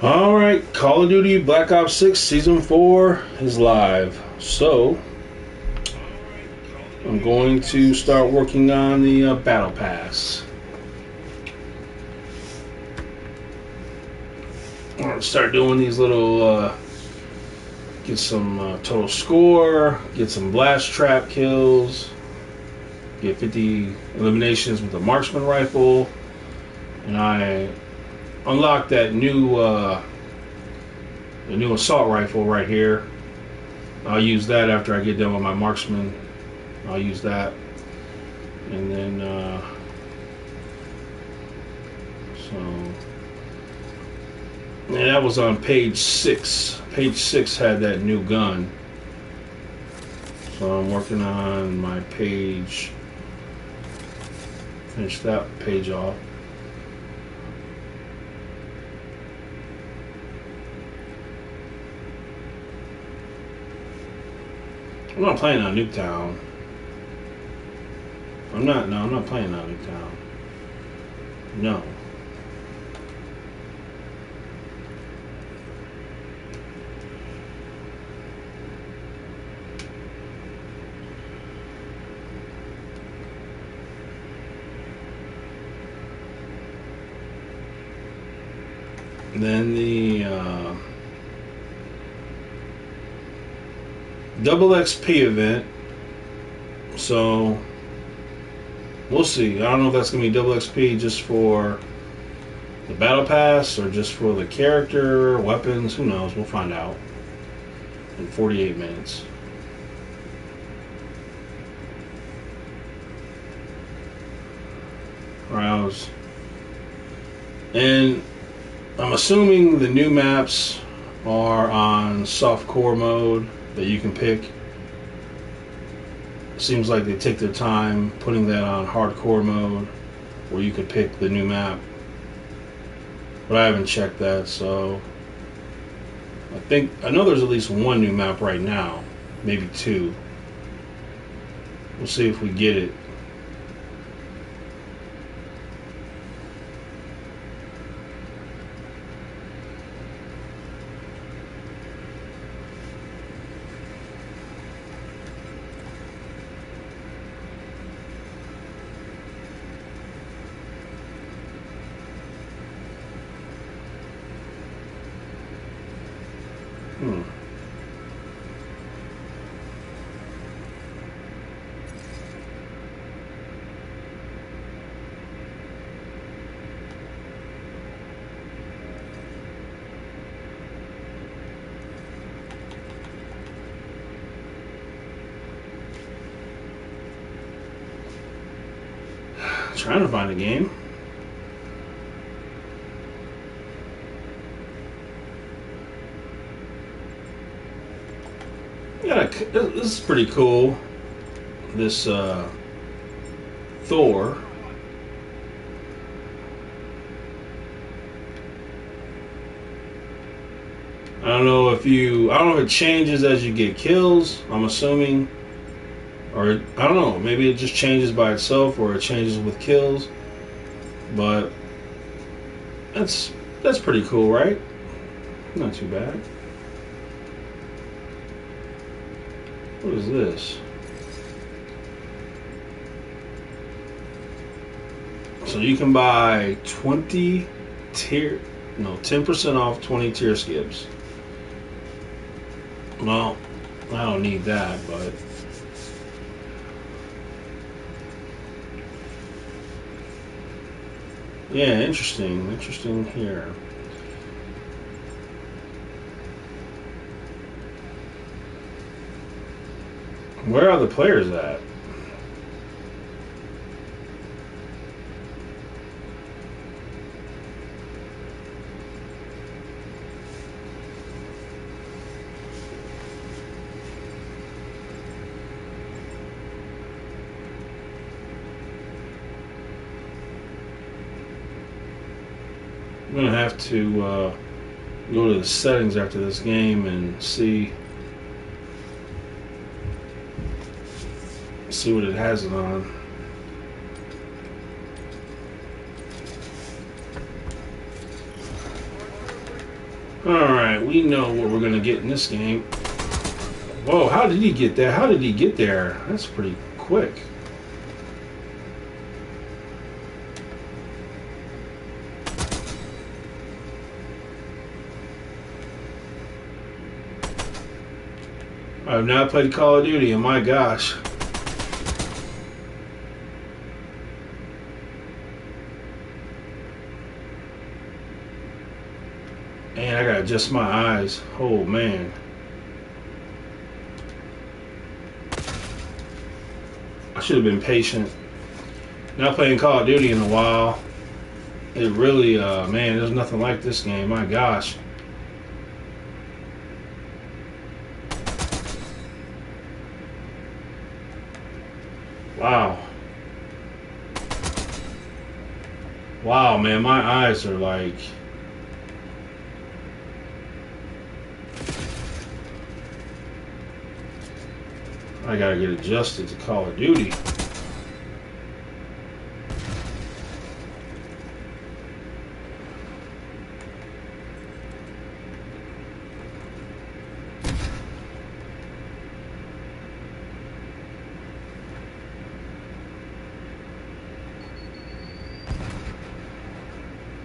Alright, Call of Duty Black Ops 6 Season 4 is live. So, I'm going to start working on the Battle Pass. I'm going to start doing these little, get some total score, get some blast trap kills, get 50 eliminations with the marksman rifle, and I unlocked that new, the new assault rifle right here. I'll use that after I get done with my marksman. I'll use that, and then and that was on page 6. Page 6 had that new gun, so I'm working on my page. Finish that page off. I'm not playing on Nuketown. I'm not playing on Nuketown. No. And then the double XP event. So we'll see. I don't know if that's going to be double XP just for the battle pass or just for the character, weapons. Who knows? We'll find out in 48 minutes. Browse. And I'm assuming the new maps are on soft core mode that you can pick. Seems like they take their time putting that on hardcore mode where you could pick the new map, but I haven't checked that, so I know there's at least one new map right now, maybe two. We'll see if we get it. Trying to find a game. Yeah, this is pretty cool. This Thor. I don't know if it changes as you get kills. I'm assuming. Or, I don't know, maybe it just changes by itself or it changes with kills. But that's pretty cool, right? Not too bad. What is this? So you can buy 10% off 20 tier skips. Well, I don't need that, but yeah, interesting here. Where are the players at? I'm gonna have to go to the settings after this game and see what it has it on. we know what we're gonna get in this game. Whoa, how did he get that? How did he get there? That's pretty quick. I've not played Call of Duty, and my gosh. And I gotta adjust my eyes. Oh man. I should have been patient. Not playing Call of Duty in a while. It really, man, there's nothing like this game. My gosh. Wow. Wow, man, my eyes are like... I gotta get adjusted to Call of Duty.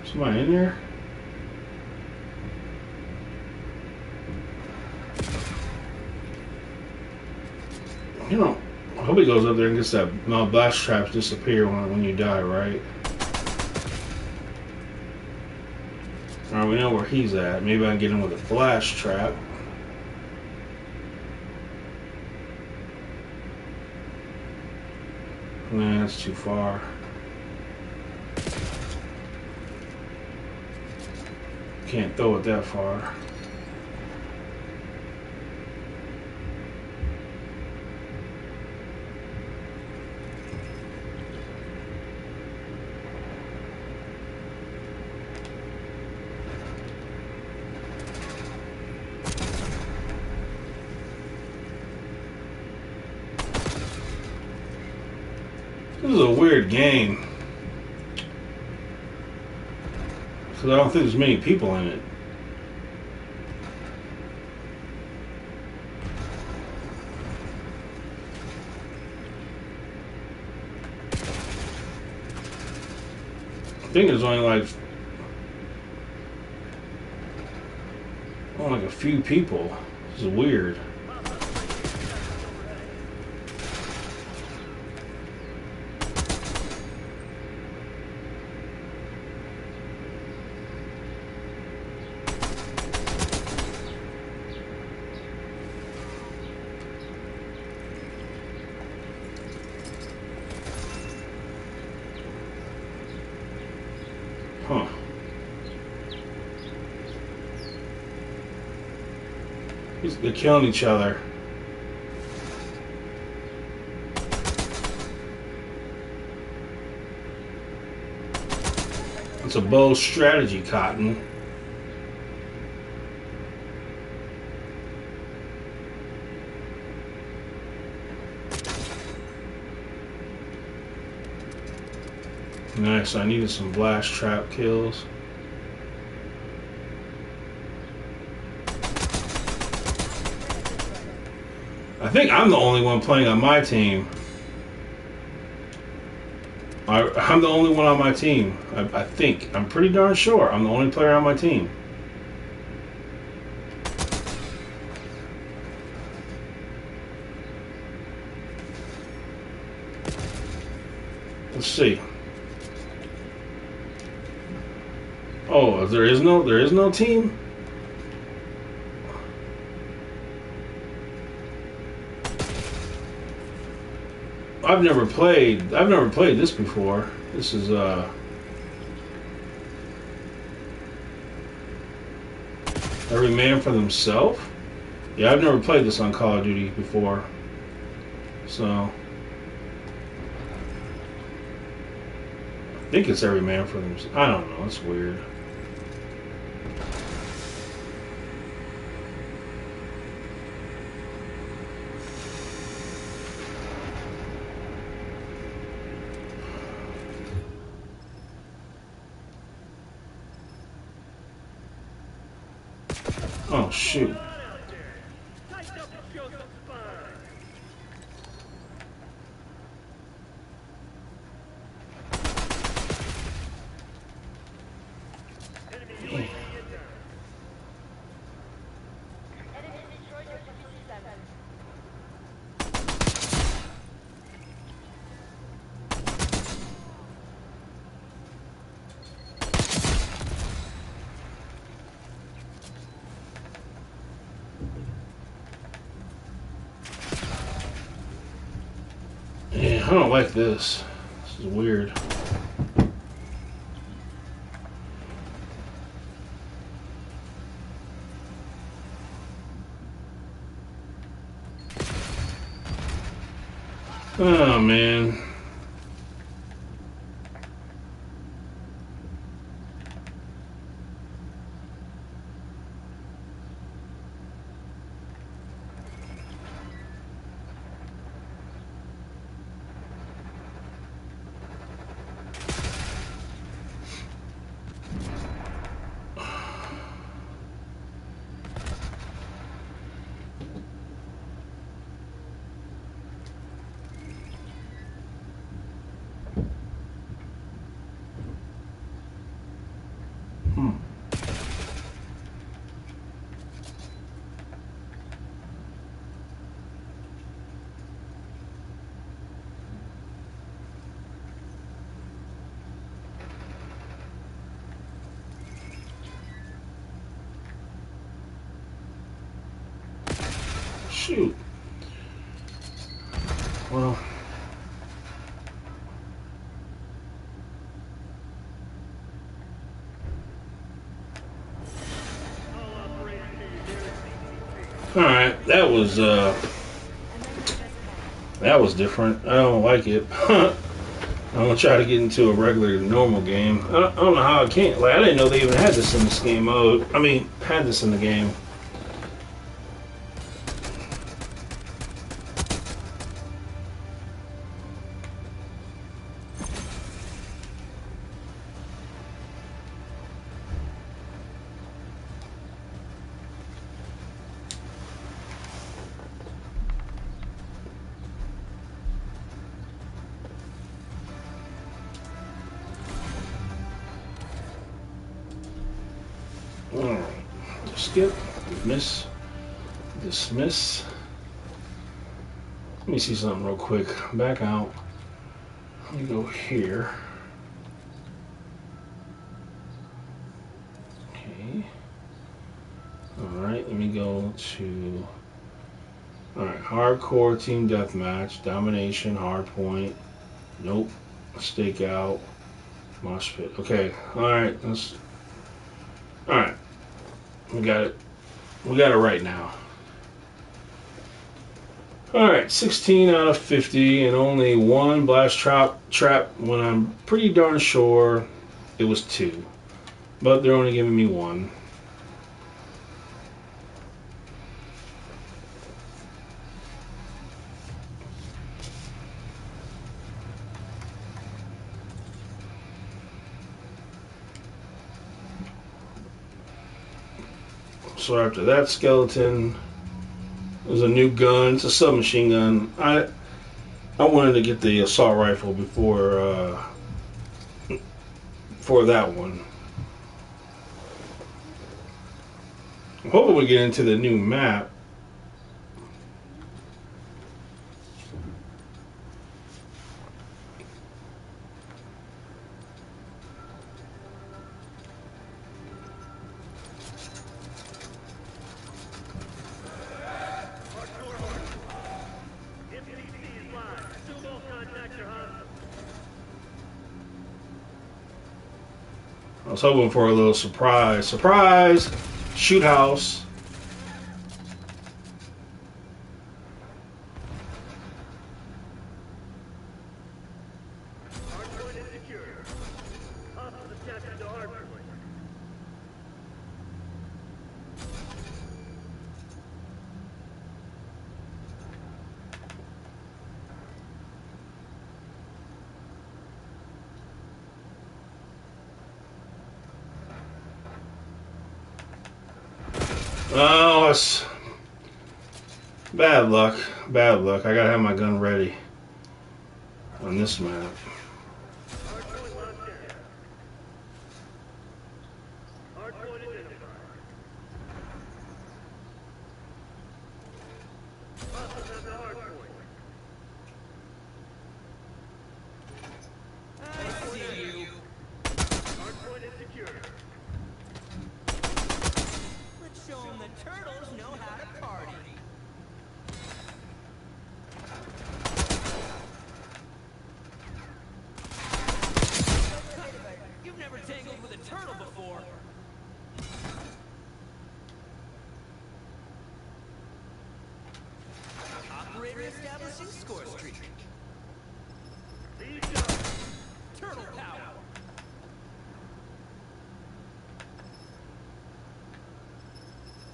Somebody in there? You know, I hope he goes up there and gets that blast traps disappear when you die, right? Alright, we know where he's at. Maybe I can get him with a blast trap. Nah, that's too far. Can't throw it that far. This is a weird game. Because I don't think there's many people in it. I think there's only like a few people. This is weird. Huh. They're killing each other. It's a bold strategy, Cotton. Nice, I needed some blast trap kills. I think I'm the only one playing on my team. I'm the only one on my team. I think. I'm pretty darn sure I'm the only player on my team. Let's see. Oh, there is no team? I've never played this before. This is every man for themselves? Yeah, I've never played this on Call of Duty before. So I think it's every man for themselves. I don't know, it's weird. Oh shoot. Yeah, I don't like this. This is weird. Oh man. Hmm. Shoot. Well. Alright, that was different. I don't like it. I'm gonna try to get into a regular normal game. I don't know how I can't. Like I didn't know they even had this in this game mode. I mean, had this in the game. Alright. Skip. Dismiss. Let me see something real quick. Back out. Let me go here. Okay. Alright, let me go to... Alright, hardcore team deathmatch, domination, hardpoint. Nope. Stakeout. Mosh pit. Okay. Alright, let's... Alright. We got it. We got it right now. Alright, 16 out of 50 and only one blast trap when I'm pretty darn sure it was two. But they're only giving me one. So after that skeleton, there's a new gun. It's a submachine gun. I wanted to get the assault rifle before that one. I'm hoping we get into the new map. I was hoping for a little surprise. Surprise! Shoot house. Oh, it's bad luck. Bad luck. I gotta have my gun ready on this map. Let's show them the turtles know how to party. You've never tangled with a turtle before. Operator establishing score streak. Turtle power.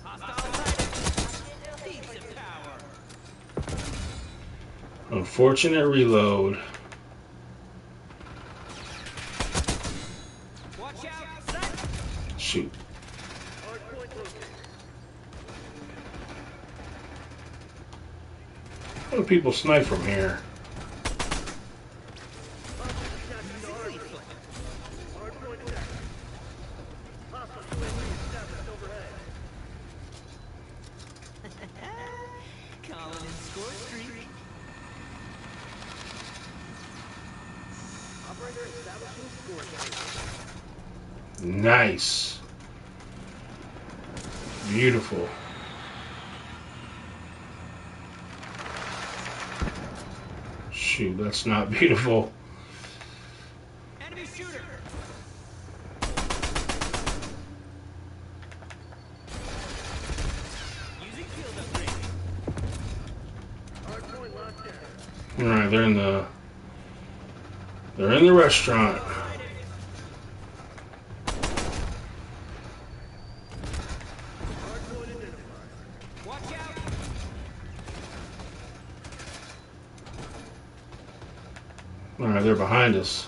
Hostile sighted. Thieves of power. Unfortunate reload. Watch out, sight. Shoot. How do people snipe from here? Calling in score streak. Operator establishing score streak. Nice. Beautiful. Shoot, that's not beautiful. Enemy shooter. Using field upgrade. Hardpoint locked down. All right, they're in the restaurant. Watch out. All right, they're behind us.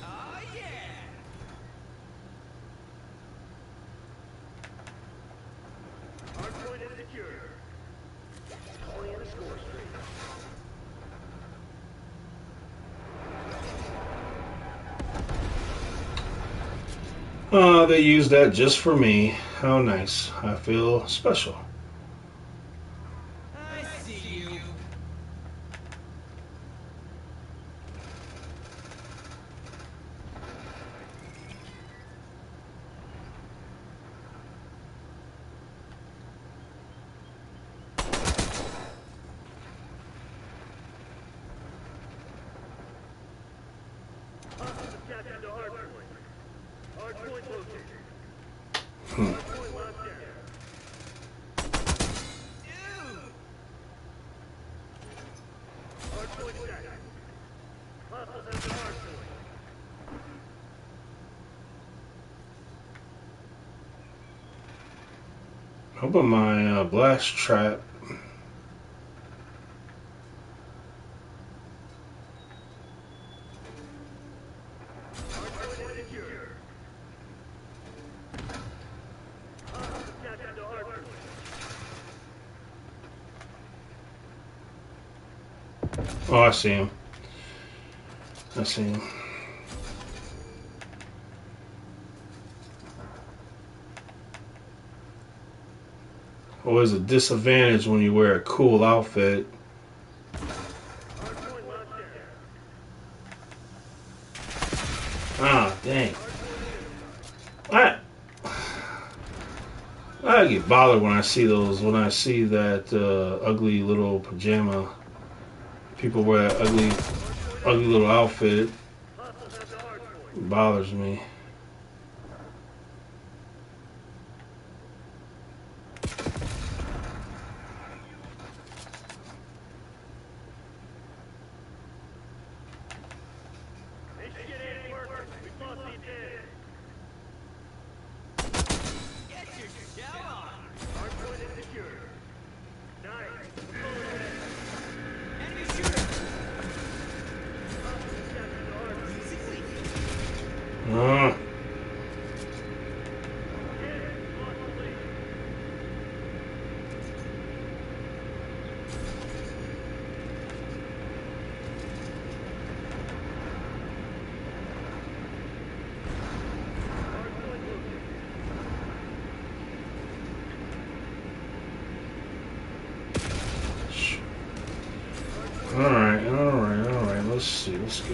Oh yeah. Hardpoint is secure. Calling in a score streak. They used that just for me. How nice. I feel special. I see you. Captain to hardpoint. Hardpoint located. Hardpoint locked down. Ew. Hardpoint stacked. Hostiles have the hardpoint. Hoping my blast trap. Hardpoint is secure. Hostiles captured the hardpoint. Oh, I see him. I see him. Always a disadvantage when you wear a cool outfit. Hardpoint locked down. Ah, dang. I get bothered when I see those. When I see that ugly little pajama. People wear that ugly little outfit. Hostiles have the hardpoint. It bothers me. Michigan ain't working. We've lost the advantage. Get your shell on. Hardpoint is secure. Nice. Enemy shooter. Hostiles captured the hardpoint. Using lead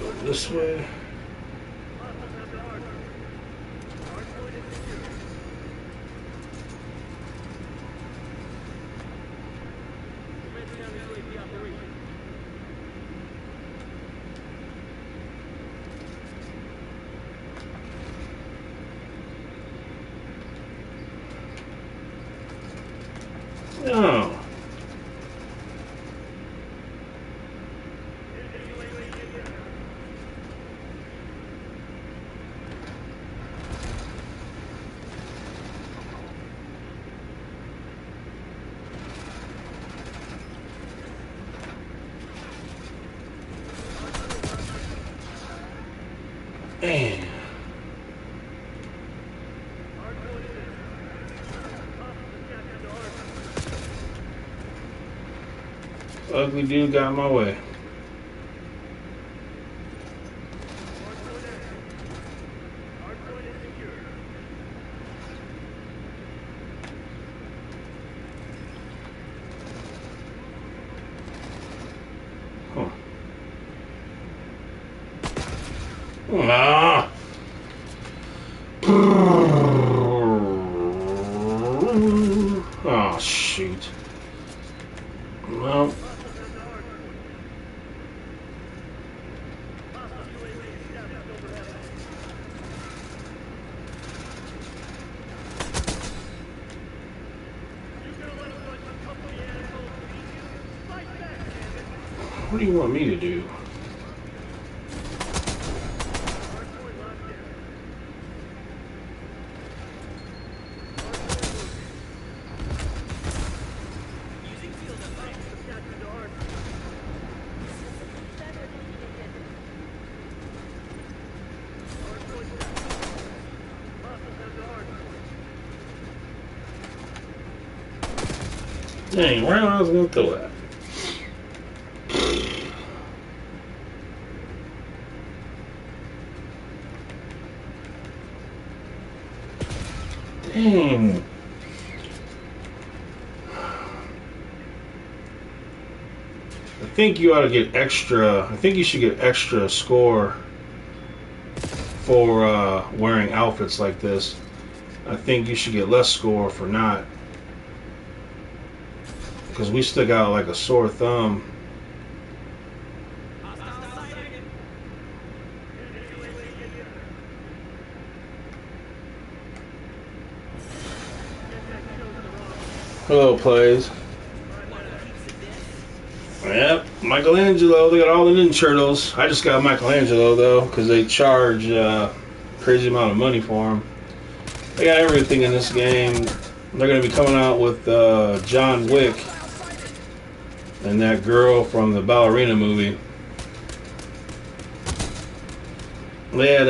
Go this way. Oh. Man. Ugly dude got in my way. Huh. Ah. Oh, shoot. Well. What do you want me to do? Dang, right when I was gonna throw that. Dang. I think you ought to get extra. I think you should get extra score for wearing outfits like this. I think you should get less score for not. Because we stick out like a sore thumb. Hello, plays. Yep, Michelangelo. They got all the Ninja Turtles. I just got Michelangelo though, because they charge crazy amount of money for him. They got everything in this game. They're going to be coming out with John Wick and that girl from the ballerina movie. They had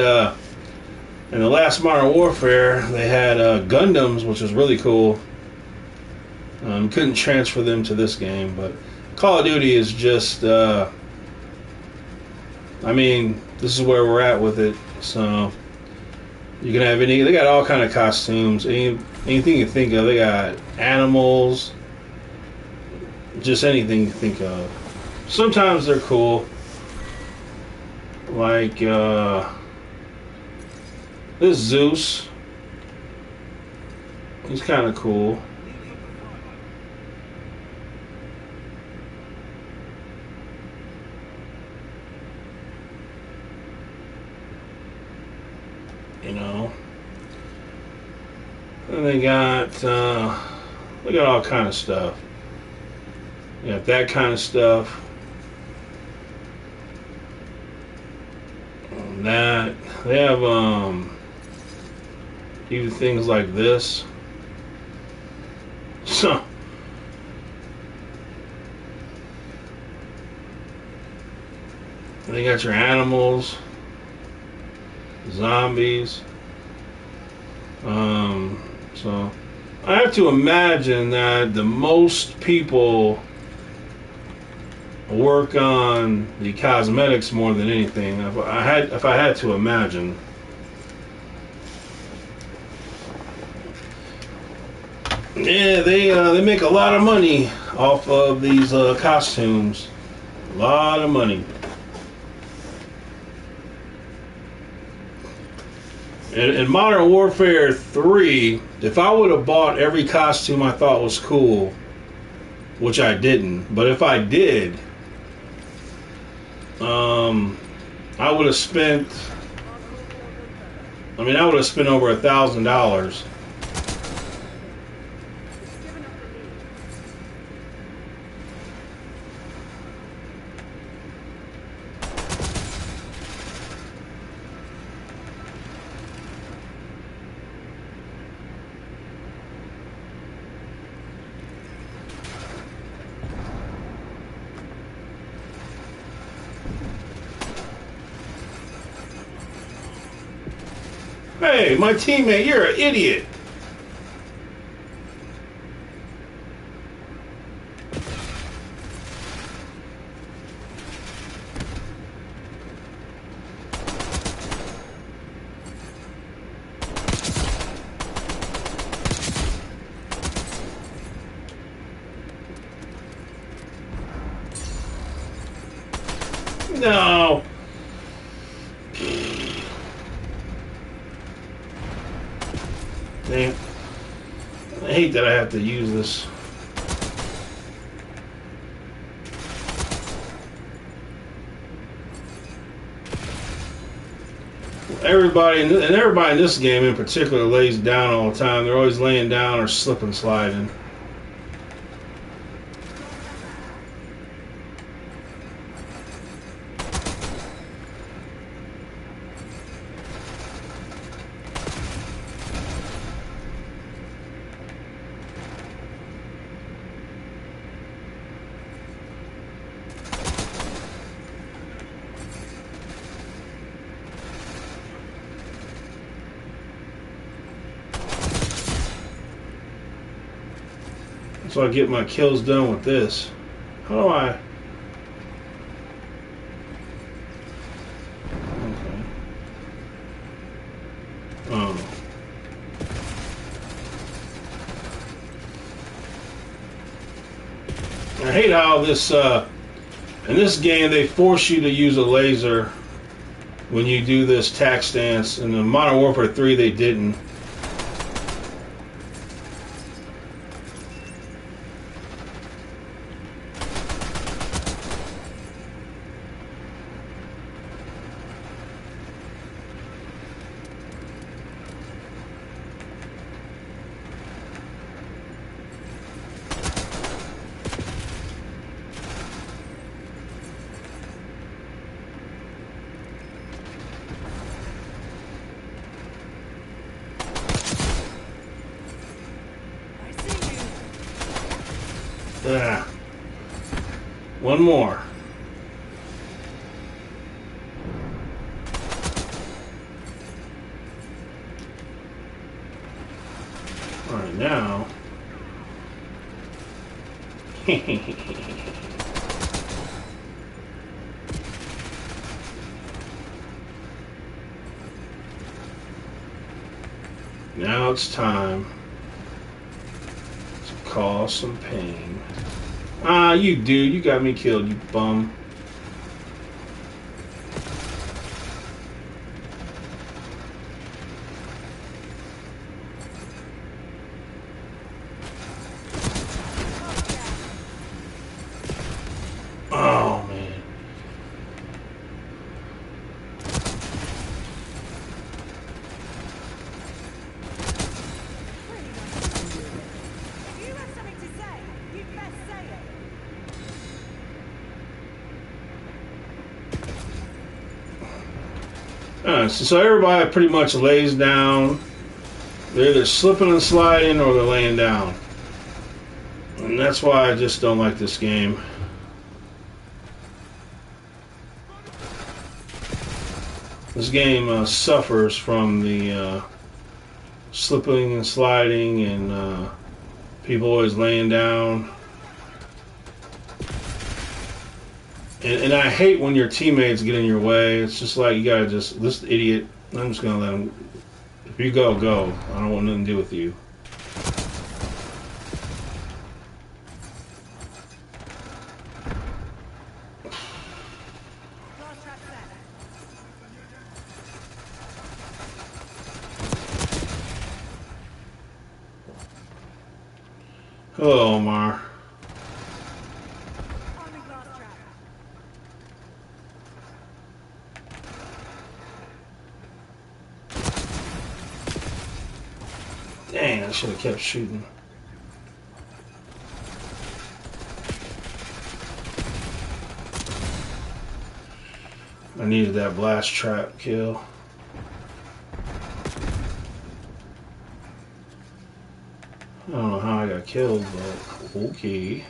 in the last Modern Warfare, they had Gundams, which was really cool. Couldn't transfer them to this game, but Call of Duty is just, I mean, this is where we're at with it. So you can have any, they got all kind of costumes, anything you think of. They got animals, just anything you think of. Sometimes they're cool. Like, this Zeus. He's kind of cool. You know. And they got all kind of stuff. They got that kind of stuff. And that they have even things like this. So they got your animals, zombies. So I have to imagine that the most people work on the cosmetics more than anything. If I had to imagine. Yeah, they make a lot of money off of these costumes. A lot of money. In Modern Warfare 3, if I would have bought every costume I thought was cool, which I didn't, but if I did, I would have spent. I mean, I would have spent over $1,000. Hey, my teammate, you're an idiot. No. Damn. I hate that I have to use this. Everybody in this game in particular lays down all the time. They're always laying down or slip and sliding. So I get my kills done with this. How do I? Okay. Oh. I hate how this in this game they force you to use a laser when you do this tac stance. In the Modern Warfare 3 they didn't. Ah. One more. All right, now. Now it's time to cause some pain. Ah, you dude, you got me killed, you bum. Oh, man. If you have something to say, you best say it. So everybody pretty much lays down. They're either slipping and sliding or they're laying down. And that's why I just don't like this game. This game suffers from the slipping and sliding and people always laying down. And I hate when your teammates get in your way. It's just like you gotta just, this idiot, I'm just gonna let him, if you go, go. I don't want nothing to do with you. Last trap set. Hello, Omar. Arming glass trap. Dang, I should have kept shooting. I needed that blast trap kill. I don't know how I got killed, but okay.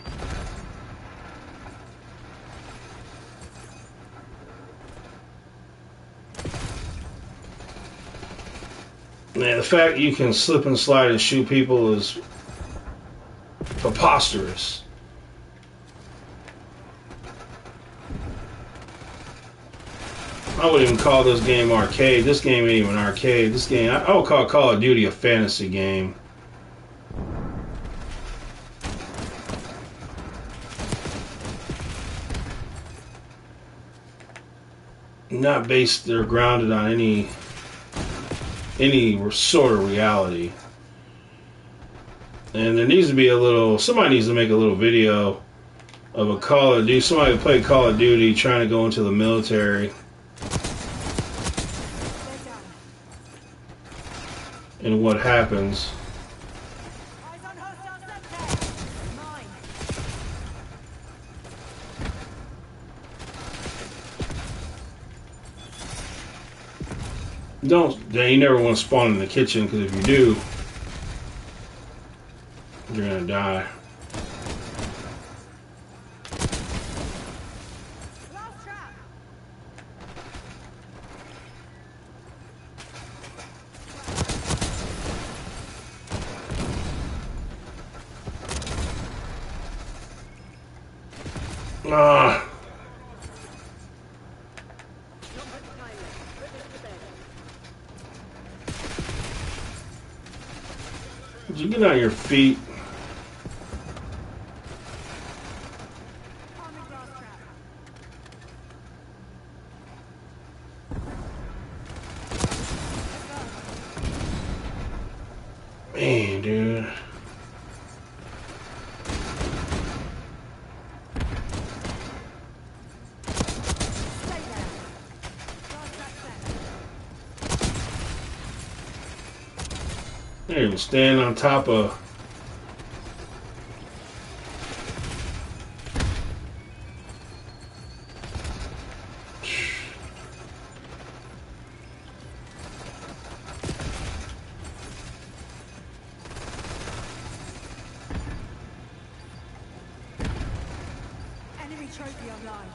Man, the fact you can slip and slide and shoot people is preposterous. I wouldn't even call this game arcade. This game ain't even arcade. This game, I would call Call of Duty a fantasy game. Not based or grounded on any sort of reality. And there needs to be somebody needs to make a little video of a Call of Duty, somebody who played Call of Duty trying to go into the military and what happens. Eyes on hostile sector. Mine. You never want to spawn in the kitchen, because if you do, you're gonna die. Glass trap. Ah, did you get on your feet? Arming glass trap. Man, dude. Stay there. Glass trap set. They even stand on top of. Enemy trophy online.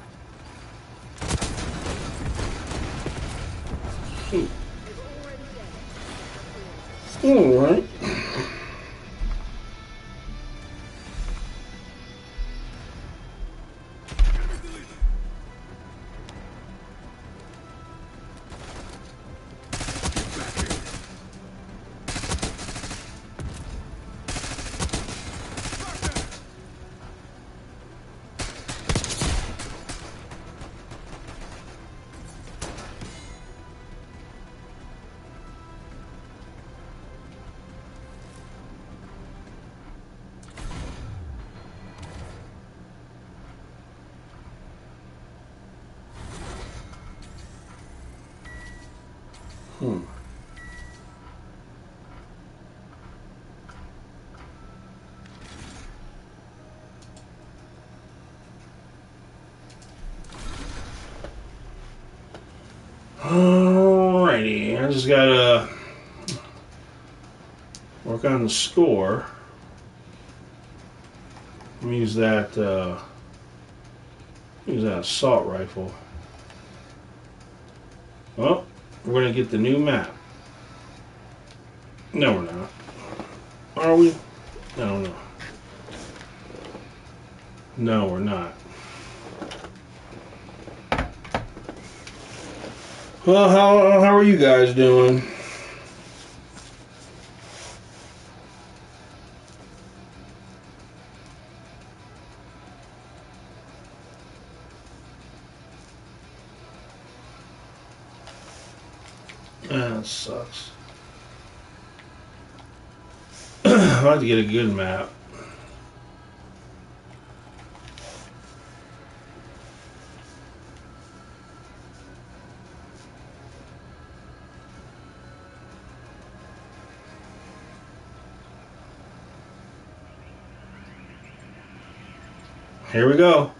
All right. Alrighty, I just gotta work on the score. Use that assault rifle. Well, we're gonna get the new map. No, we're not. Are we? I don't know. No, we're not. Well, how are you guys doing? That sucks. I'll have to get a good map. Here we go.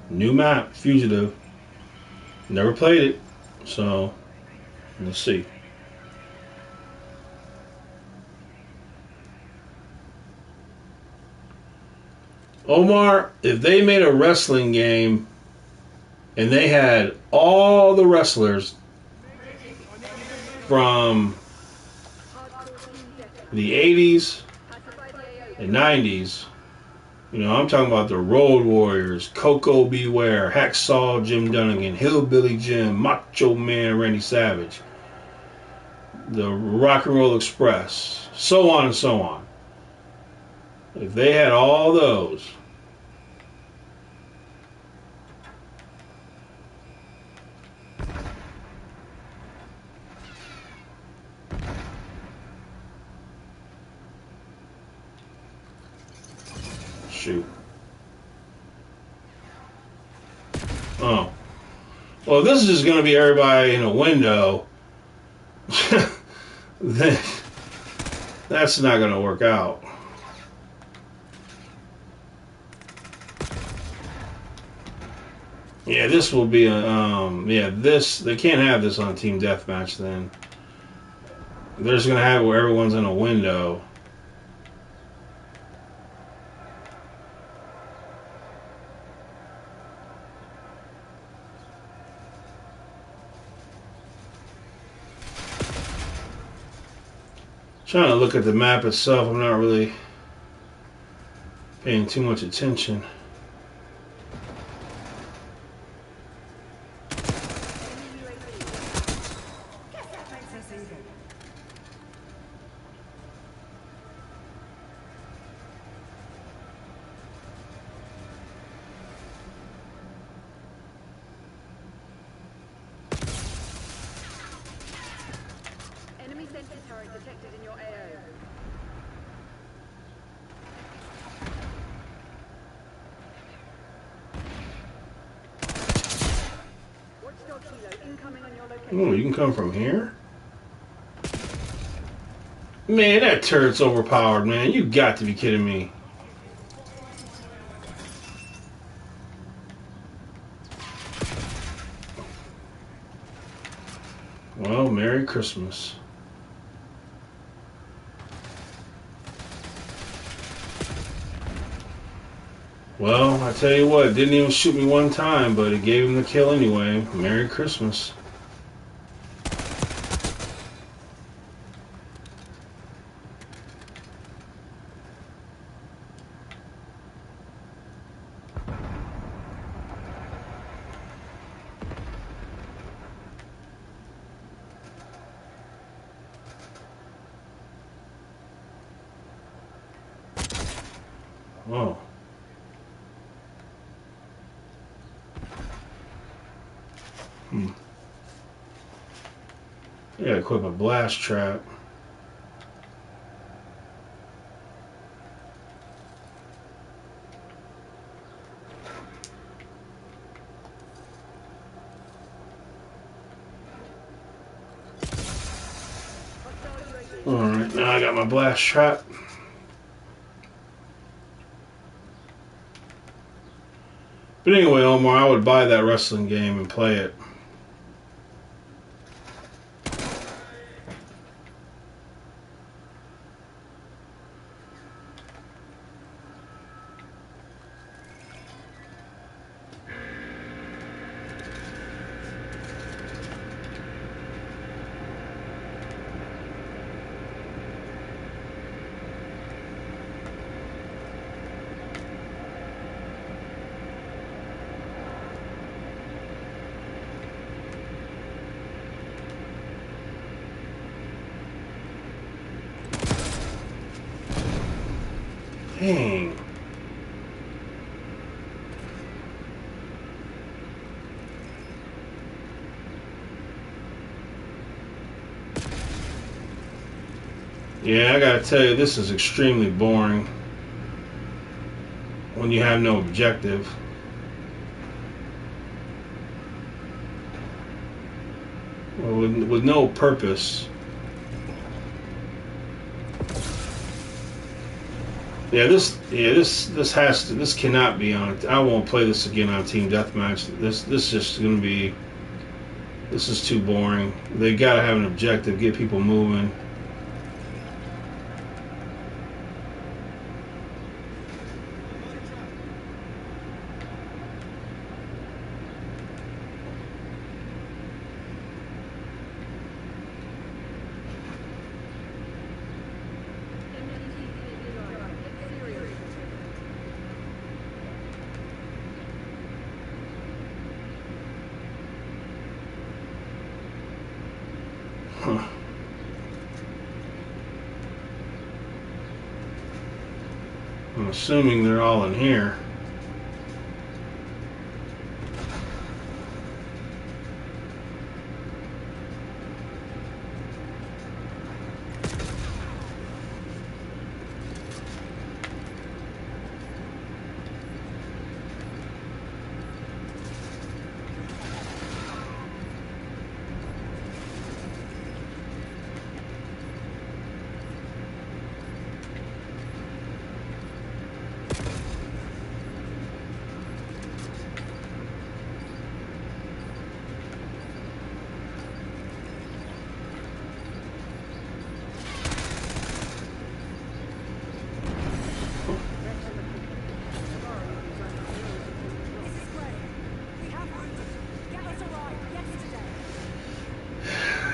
New map, Fugitive. Never played it, so let's see. Omar, if they made a wrestling game and they had all the wrestlers from the 80s and 90s, you know, I'm talking about the Road Warriors, Coco Beware, Hacksaw Jim Duggan, Hillbilly Jim, Macho Man Randy Savage, the Rock and Roll Express, so on and so on. If they had all those, shoot. Oh. Well, this is just going to be everybody in a window. Then that's not going to work out. Yeah, this will be a, this, they can't have this on Team Deathmatch then. They're just going to have it where everyone's in a window. Trying to look at the map itself, I'm not really paying too much attention. Guess that makes us even. Enemy sentry turret detected in your AO. Watchdog Kilo incoming on your location. Oh, you can come from here? Man, that turret's overpowered, man. You got to be kidding me. Well, Merry Christmas. Well, I tell you what, it didn't even shoot me one time, but it gave him the kill anyway. Merry Christmas. Whoa. Yeah, equip a blast trap. Alright, now I got my blast trap. But anyway, Omar, I would buy that wrestling game and play it. Dang. Yeah, I gotta tell you, this is extremely boring when you have no objective. Well, with no purpose. This cannot be on. I won't play this again on Team Deathmatch. This is just gonna be. This is too boring. They gotta have an objective, get people moving. Huh. I'm assuming they're all in here. This is great. We have Rudy. Get us arrived yesterday.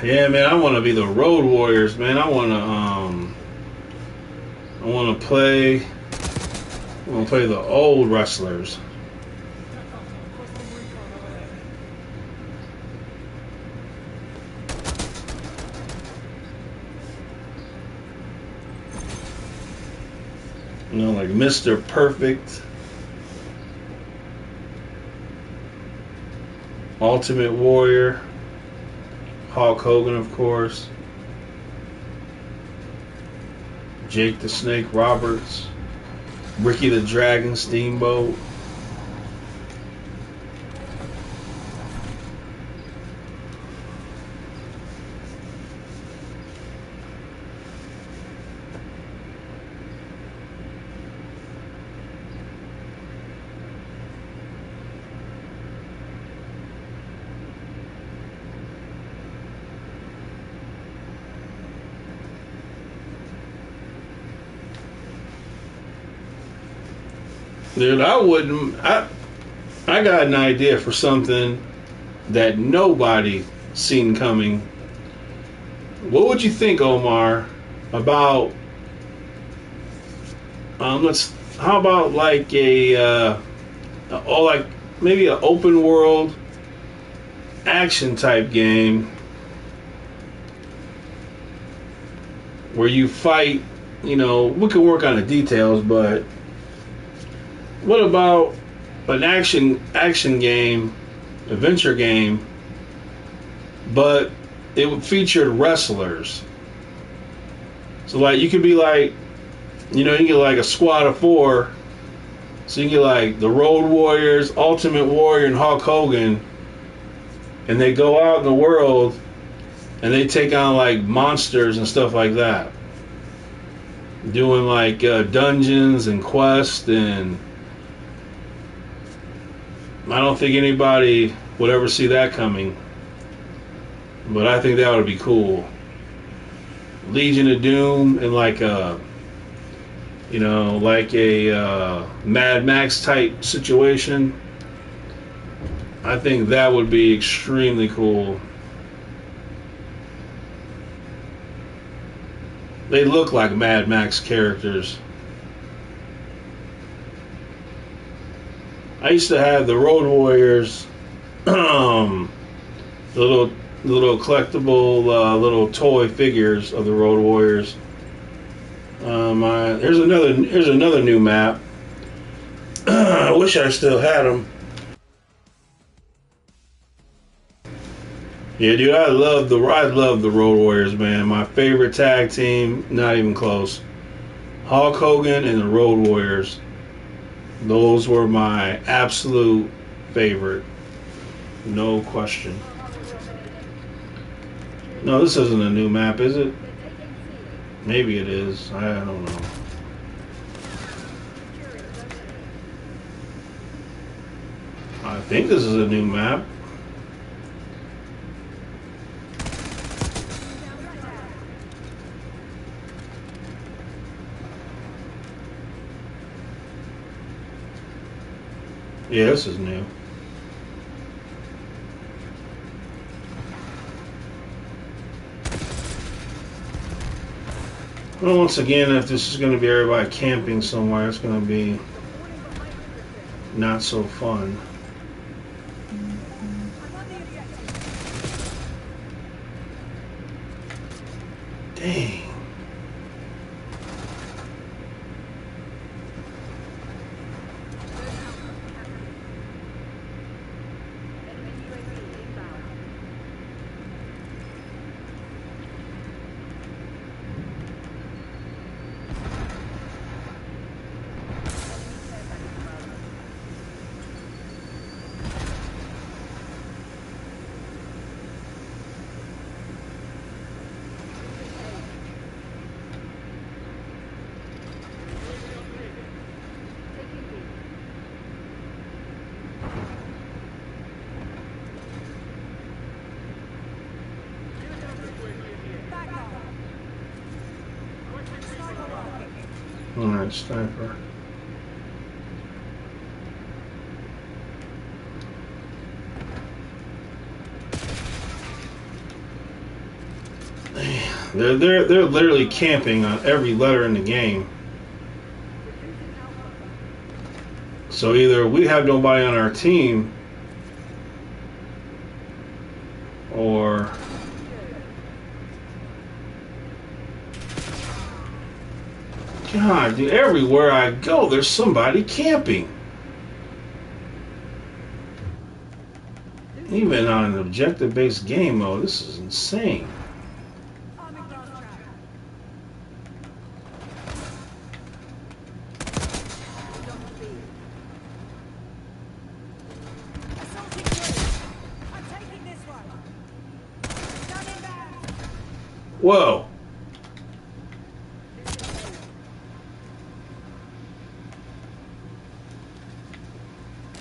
Yeah, man, I want to be the Road Warriors, man. I want to play. I want to play the old wrestlers. You know, like Mr. Perfect, Ultimate Warrior, Hulk Hogan, of course, Jake the Snake Roberts, Ricky the Dragon Steamboat. Dude, I got an idea for something that nobody seen coming. What would you think, Omar, about how about like like maybe an open world action type game where you fight, you know, we could work on the details, but what about an action game, adventure game, but it would feature wrestlers? So like you could be like, you know, you can get like a squad of 4. So you can get like the Road Warriors, Ultimate Warrior, and Hulk Hogan, and they go out in the world and they take on like monsters and stuff like that, doing like dungeons and quests, and I don't think anybody would ever see that coming, but I think that would be cool. Legion of Doom and like a, you know, like a Mad Max type situation. I think that would be extremely cool. They look like Mad Max characters. I used to have the Road Warriors, the little collectible little toy figures of the Road Warriors. Here's another new map. I wish I still had them. Yeah, dude, I love the Road Warriors, man. My favorite tag team, not even close. Hulk Hogan and the Road Warriors. Those were my absolute favorite. No question. No, this isn't a new map, is it? Maybe it is. I don't know. think this is a new map. Yeah, this is new. Well, once again, if this is going to be everybody camping somewhere, it's going to be not so fun. Dang. Alright, sniper. They're literally camping on every letter in the game. So either we have nobody on our team, or God, dude, everywhere I go, there's somebody camping. Even on an objective-based game mode, this is insane. Whoa.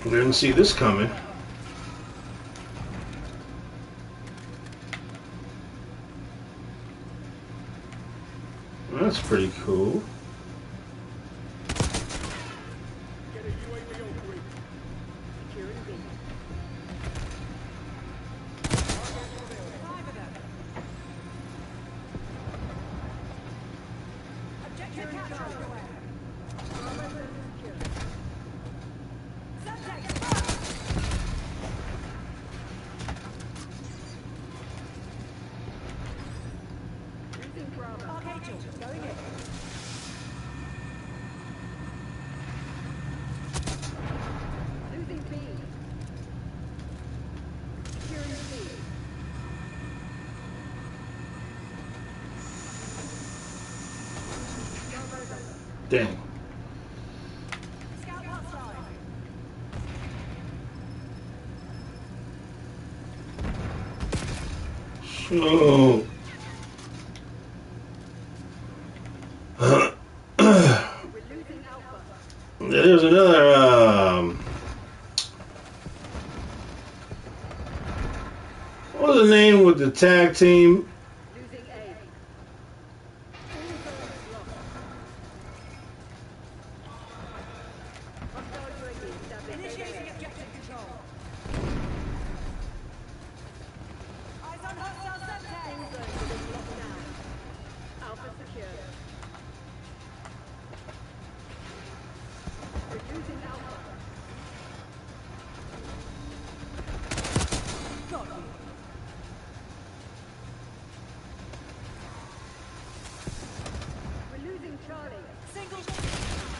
I didn't see this coming. That's pretty cool. Dang. So there's another what was the name with the tag team?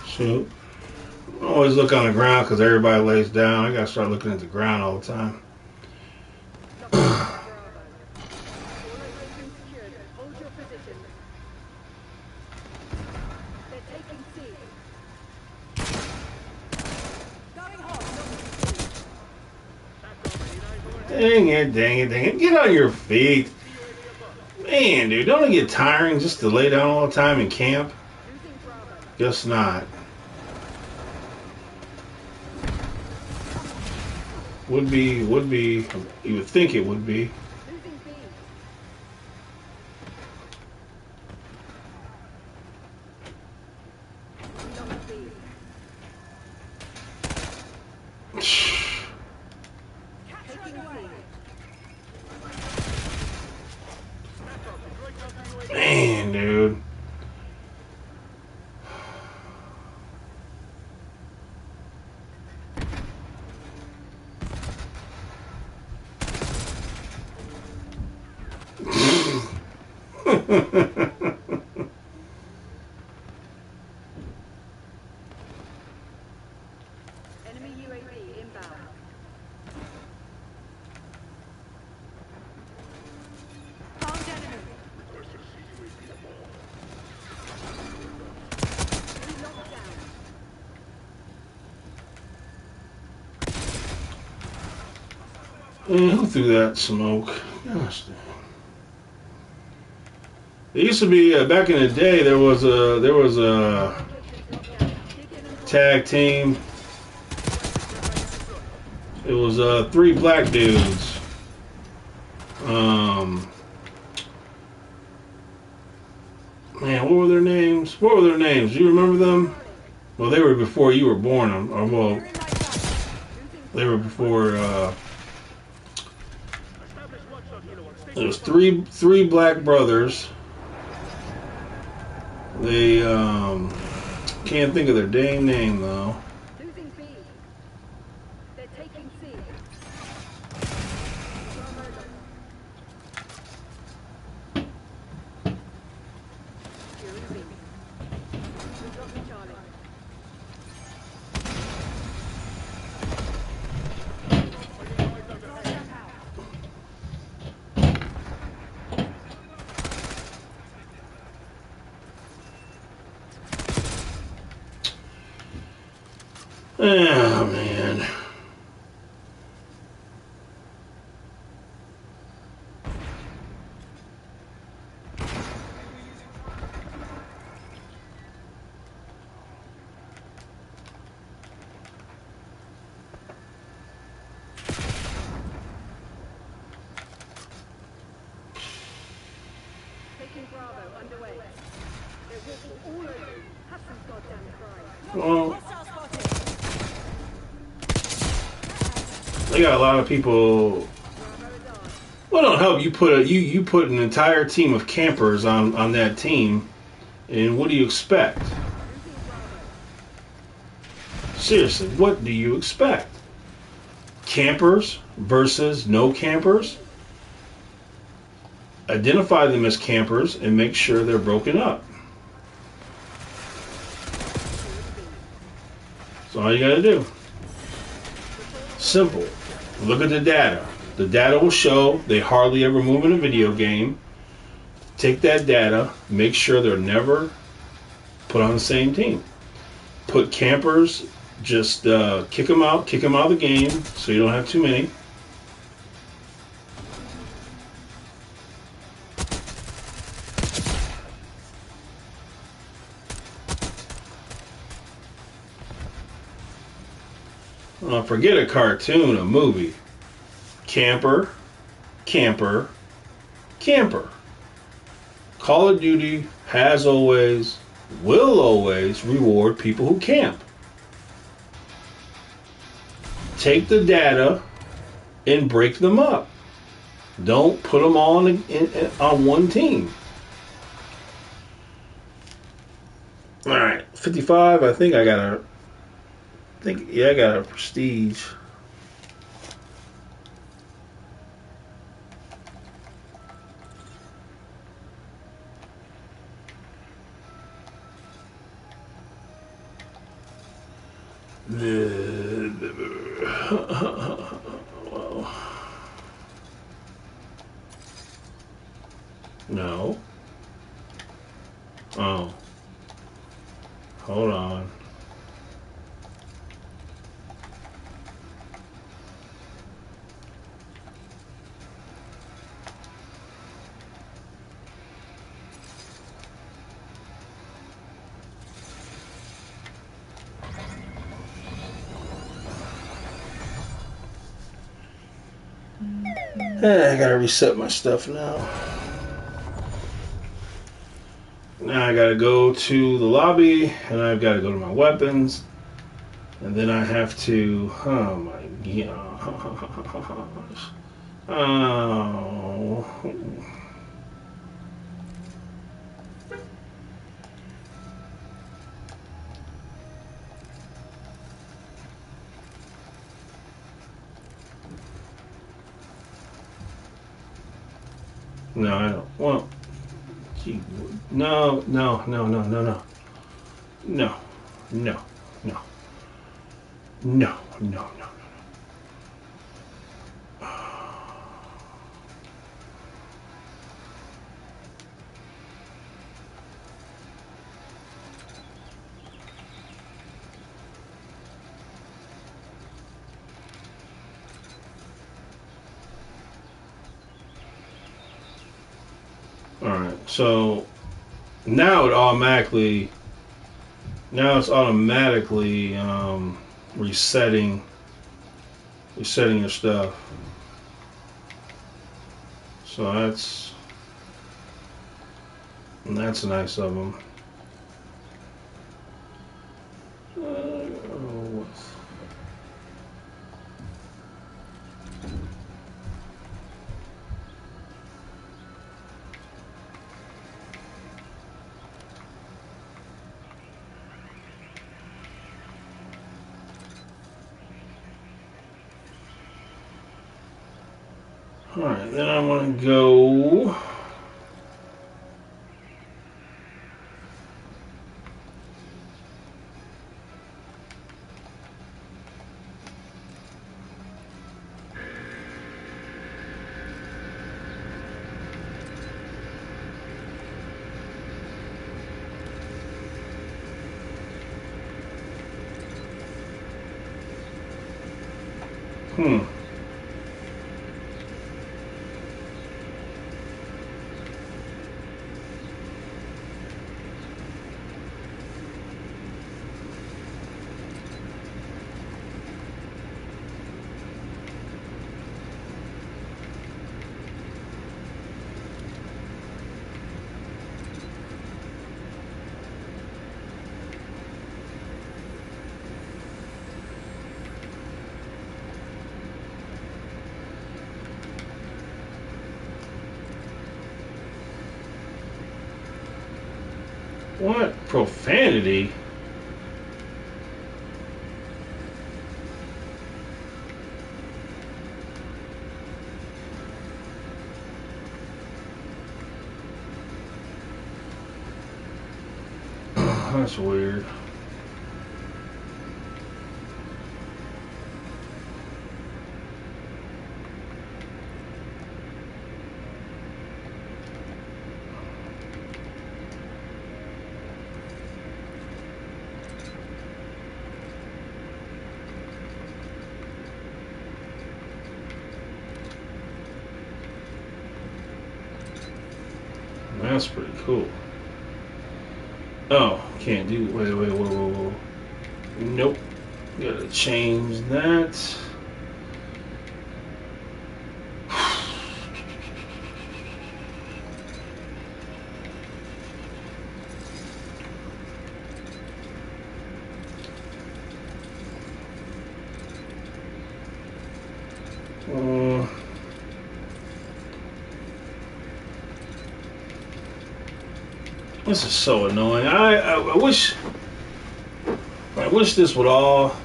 Shoot. I always look on the ground because everybody lays down. I gotta start looking at the ground all the time. Dang it, dang it, dang it. Get on your feet. Man, dude, don't it get tiring just to lay down all the time and camp? Guess not. Would be. You would think it would be. Losing B. We lost B. Taking C. Man, dude. Enemy UAV inbound. Found enemy. We locked down. Man, who threw that smoke? Gosh dang. It used to be back in the day. There was a tag team. It was 3 black dudes. Man, what were their names? What were their names? Do you remember them? Well, they were before you were born. Or well, You're in my sight. they were before. Establish watchdog helo on station. There was three black brothers. They can't think of their dang name though. Losing B. They're taking C. Securing B. We got the Charlie. Oh man. Taking Bravo underway. They're walking all over you. Have some goddamn pride. Well, Hostile spotted. they got a lot of people. Bravo is ours. Well, don't help. You put an entire team of campers on that team, and what do you expect? Losing Bravo. Seriously, what do you expect? Campers versus no campers? Identify them as campers and make sure they're broken up. That's all you gotta do. Simple. Look at the data. The data will show they hardly ever move in a video game. Take that data, make sure they're never put on the same team. Put campers, just kick them out of the game so you don't have too many. Forget a cartoon, a movie. Camper, camper, camper. Call of Duty has always, will always reward people who camp. Take the data and break them up. Don't put them all on one team. All right, 55. I got a prestige. Well, no. Oh. Hold on. I gotta reset my stuff now. Now I gotta go to the lobby, and I've gotta go to my weapons, and then I have to. Oh my gosh. Oh. No, I don't. Well, gee, no, no, no, no, no, no. No, no, no, no, no, no. Alright, so now it's automatically resetting your stuff. So that's nice of them. Alright, then I want to go. What profanity? That's weird. That's pretty cool. Oh, can't do. Wait, whoa. Nope. Gotta change that. This is so annoying. I wish this would all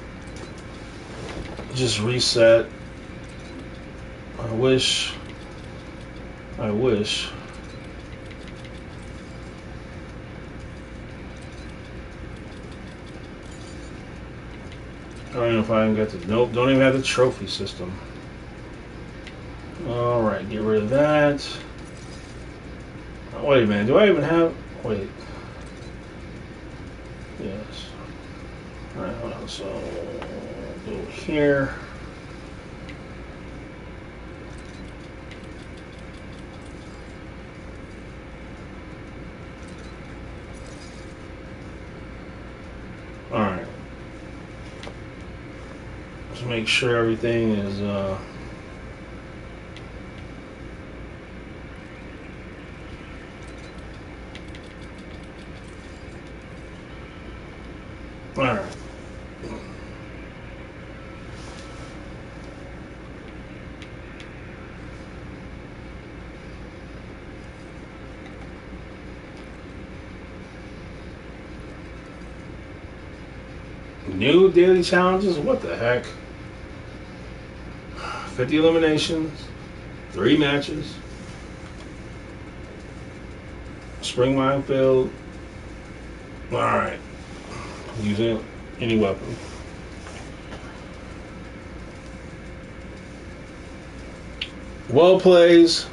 just reset. I wish. I don't know if I even got the. Nope, don't even have the trophy system. Alright, get rid of that. Oh, wait a minute, do I even have. Wait. Yes. Alright, hold on. So, go here. Alright. Just make sure everything is All right. New daily challenges? What the heck? 50 eliminations, 3 matches, spring minefield. Alright. Using any weapon. Well plays.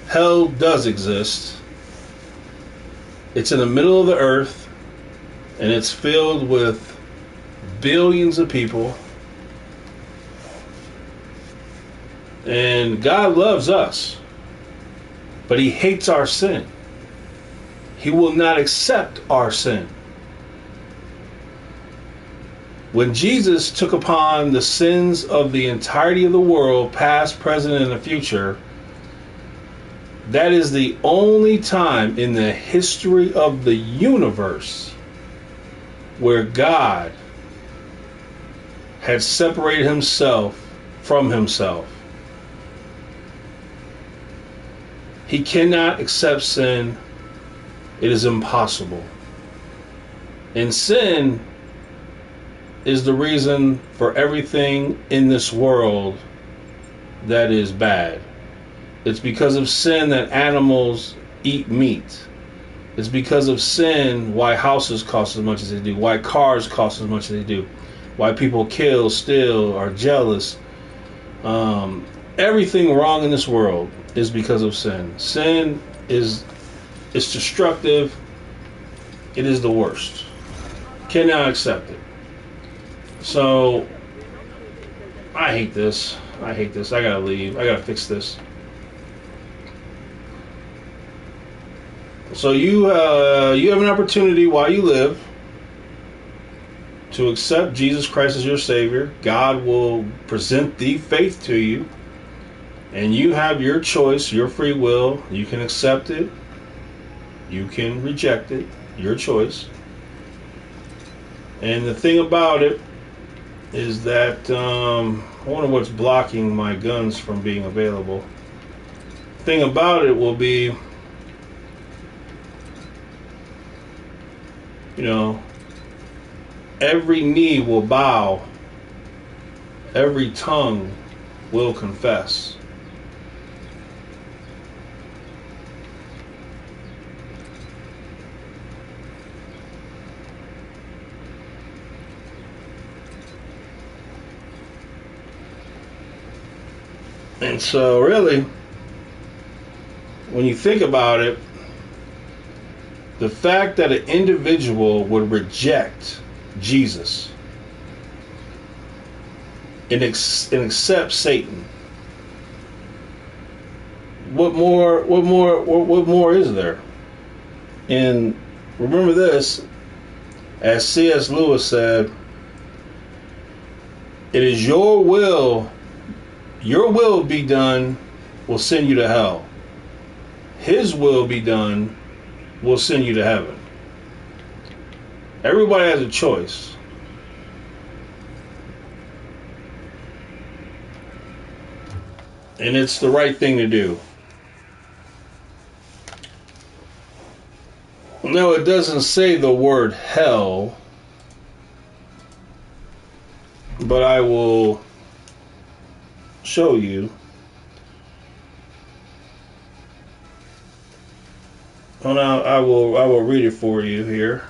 Hell does exist. It's in the middle of the earth, and it's filled with billions of people. And God loves us, but He hates our sin. He will not accept our sin. When Jesus took upon the sins of the entirety of the world, past, present, and the future, that is the only time in the history of the universe where God had separated Himself from Himself. He cannot accept sin. It is impossible. And sin is the reason for everything in this world that is bad. It's because of sin that animals eat meat. It's because of sin why houses cost as much as they do, why cars cost as much as they do, why people kill, steal, are jealous. Everything wrong in this world is because of sin. Sin is destructive. It is the worst. Cannot accept it. So I hate this. I hate this. I gotta leave. I gotta fix this. So you have an opportunity while you live to accept Jesus Christ as your Savior. God will present the faith to you, and you have your choice, your free will. You can accept it. You can reject it. Your choice. And the thing about it is that I wonder what's blocking my guns from being available. The thing about it will be, every knee will bow, every tongue will confess. And so really, when you think about it, the fact that an individual would reject Jesus and accept Satan, what more is there? And remember this, as C.S. Lewis said, it is your will be done will send you to hell. His will be done will send you to heaven. Everybody has a choice. And it's the right thing to do. No, it doesn't say the word hell, but I will show you. Oh, now I will read it for you here.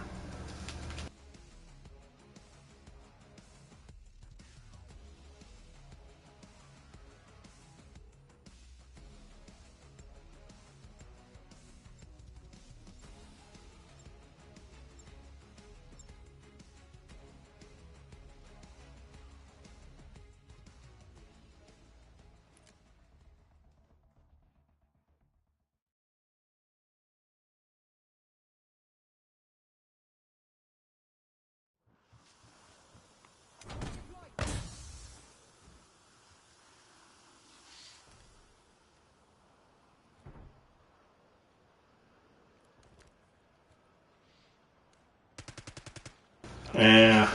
Yeah.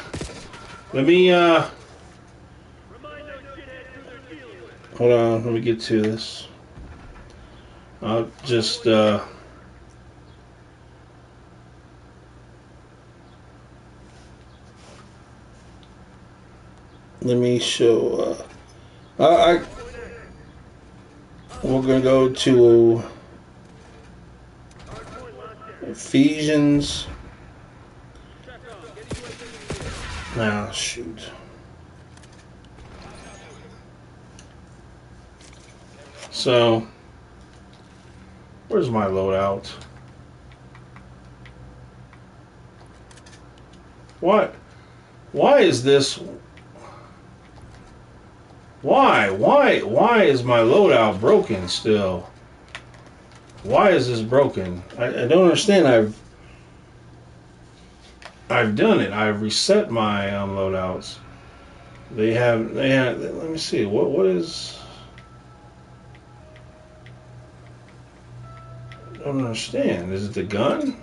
Let me, Remind those shitheads who they're dealing with. hold on, let me get to this. I'll just, let me show, we're gonna go to Hardpoint locked down. Ephesians. Check on. Get UAV. Ah, shoot. So, where's my loadout? What? Why is this? Why is my loadout broken still? Why is this broken? I don't understand. I've done it. I've reset my loadouts. They have. Let me see. What is? I don't understand. Is it the gun?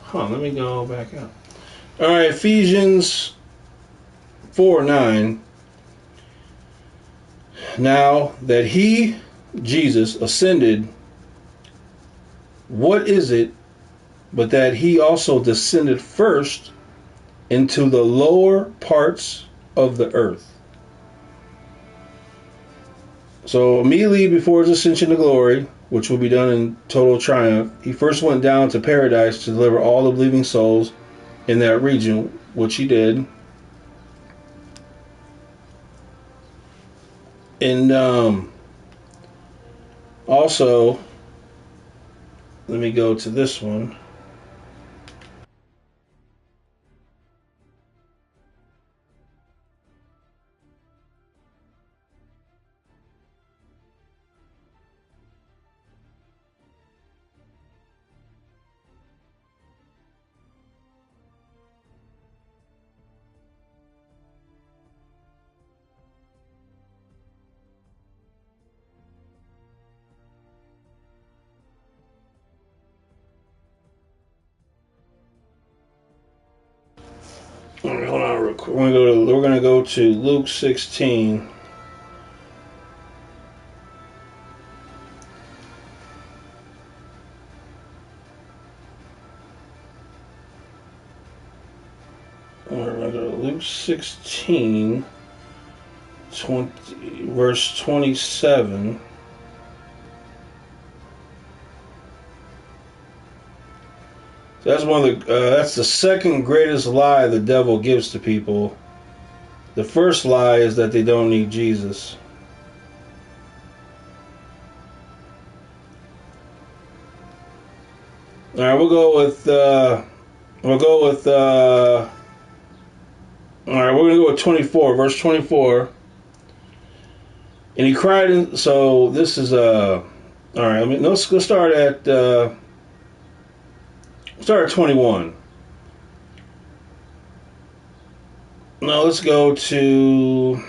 Huh, let me go back up. Alright, Ephesians 4:9. Now that he, Jesus, ascended, what is it but that he also descended first into the lower parts of the earth? So immediately before his ascension to glory, which will be done in total triumph, he first went down to paradise to deliver all the believing souls in that region, which he did. And also, let me go to this one. All right, hold on real quick. We're gonna go to Luke 16. We're gonna go to Luke 16, 20, verse 27. So that's that's the second greatest lie the devil gives to people. The first lie is that they don't need Jesus. All right, we'll go with all right, we're gonna go with 24, verse 24. And he cried, so this is all right. I mean, let's start at 21. No, let's go to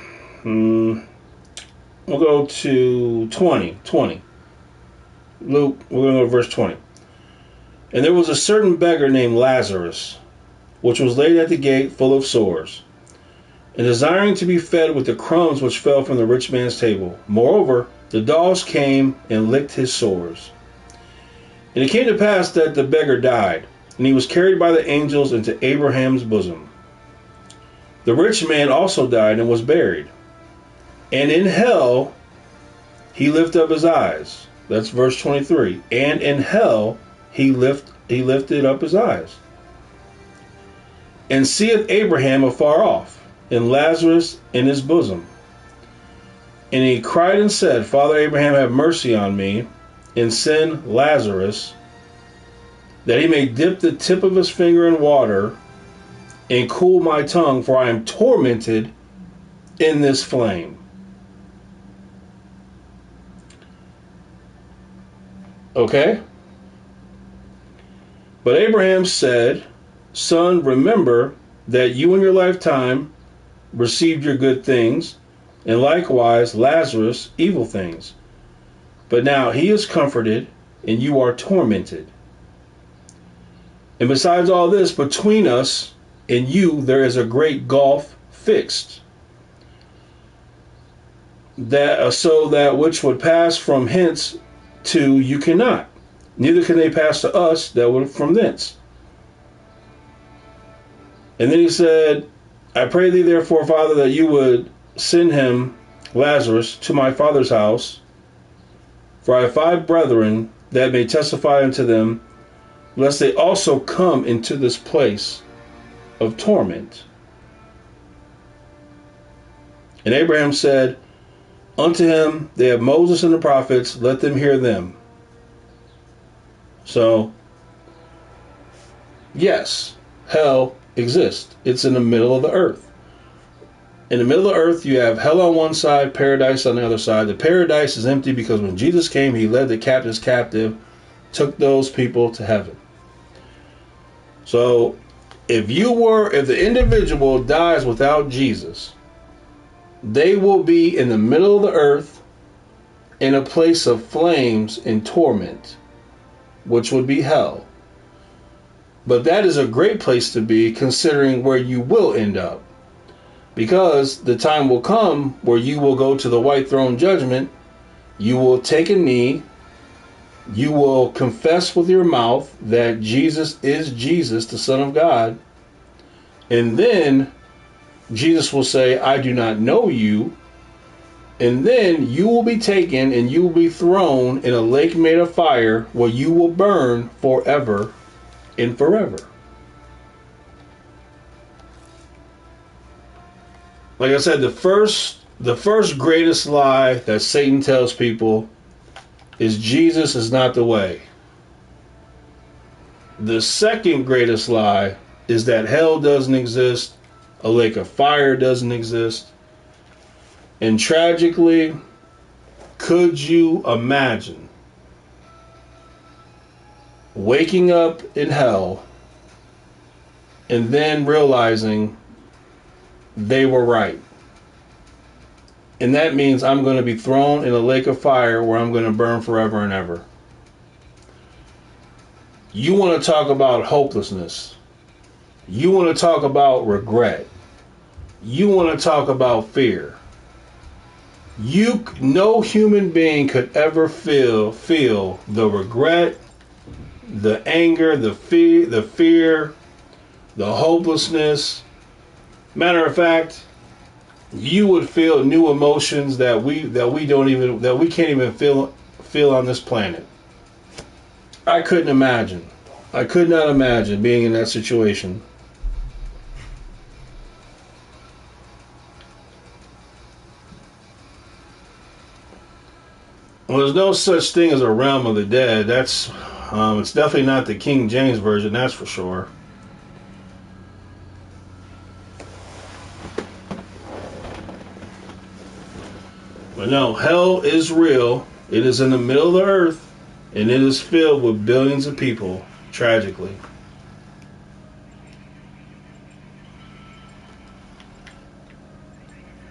we'll go to 20. Luke, we're going to go to verse 20. And there was a certain beggar named Lazarus, which was laid at the gate full of sores, and desiring to be fed with the crumbs which fell from the rich man's table. Moreover, the dogs came and licked his sores. And it came to pass that the beggar died, and he was carried by the angels into Abraham's bosom. The rich man also died and was buried. And in hell he lifted up his eyes. That's verse 23. And in hell he lifted up his eyes, and seeth Abraham afar off, and Lazarus in his bosom. And he cried and said, Father Abraham, have mercy on me, and send Lazarus, that he may dip the tip of his finger in water, and cool my tongue, for I am tormented in this flame. Okay? But Abraham said, Son, remember that you in your lifetime received your good things, and likewise Lazarus evil things. But now he is comforted, and you are tormented. And besides all this, between us and you there is a great gulf fixed, that so that which would pass from hence to you cannot, neither can they pass to us that would from thence. And then he said, I pray thee therefore, Father, that you would send him, Lazarus, to my father's house, for I have 5 brethren that may testify unto them, lest they also come into this place of torment. And Abraham said unto him, they have Moses and the prophets, let them hear them. So, yes, hell exists. It's in the middle of the earth. In the middle of the earth, you have hell on one side, paradise on the other side. The paradise is empty because when Jesus came, he led the captives captive, took those people to heaven. So, if the individual dies without Jesus, they will be in the middle of the earth in a place of flames and torment, which would be hell. But that is a great place to be, considering where you will end up. Because the time will come where you will go to the white throne judgment, you will take a knee, you will confess with your mouth that Jesus is Jesus, the Son of God, and then Jesus will say, I do not know you, and then you will be taken and you will be thrown in a lake made of fire where you will burn forever and forever. Like I said, the first greatest lie that Satan tells people is Jesus is not the way. The second greatest lie is that hell doesn't exist, a lake of fire doesn't exist. And tragically, could you imagine waking up in hell and then realizing they were right? And that means I'm going to be thrown in a lake of fire where I'm going to burn forever and ever. You want to talk about hopelessness. You want to talk about regret. You want to talk about fear. No human being could ever feel the regret, the anger, the fear, the hopelessness. Matter of fact, you would feel new emotions that we can't even feel on this planet. I couldn't imagine. I could not imagine being in that situation. Well, there's no such thing as a realm of the dead. That's it's definitely not the King James version, that's for sure. But no, hell is real. It is in the middle of the earth, and it is filled with billions of people, tragically.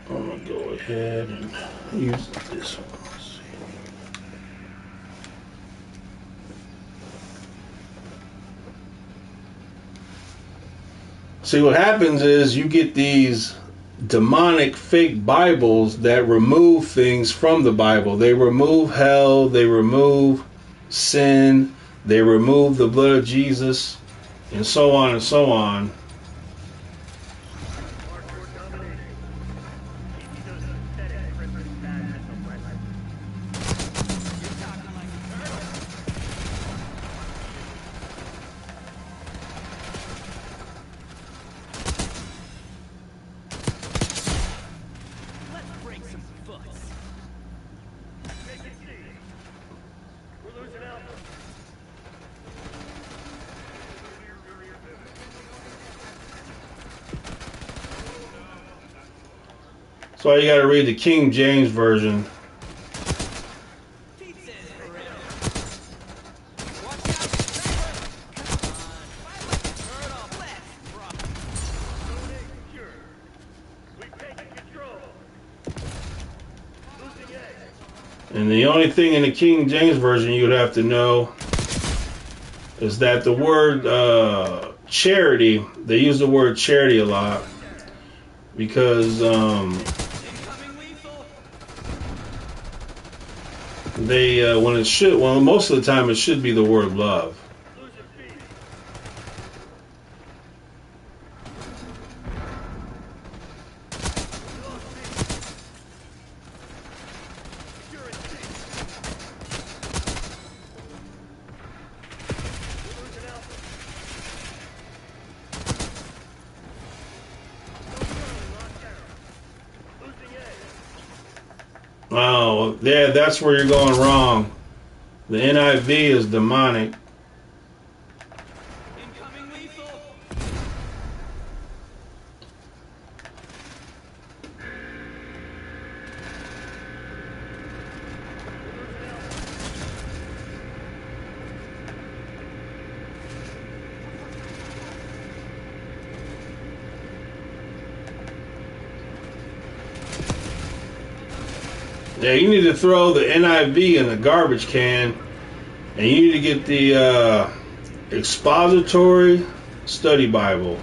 I'm going to go ahead and use this one. Let's see. See, what happens is you get these demonic fake Bibles that remove things from the Bible. They remove hell, they remove sin, they remove the blood of Jesus, and so on and so on. Hardcore domination. Easy does pathetic Christmas bad missile weapon. You're talking like a turtle. Let's break some foots. Take it easy. We're losing Alpha. So you got to read the King James version. And the only thing in the King James version you would have to know is that the word charity, they use the word charity a lot because they when it should, well, most of the time it should be the word love. Losing B. Lost B. Securing C. Losing Alpha. Lost Arrow. Losing A. Oh, yeah, that's where you're going wrong. The NIV is demonic. Incoming lethal. Losing Alpha. Yeah, you need to throw the NIV in the garbage can, and you need to get the expository study Bible.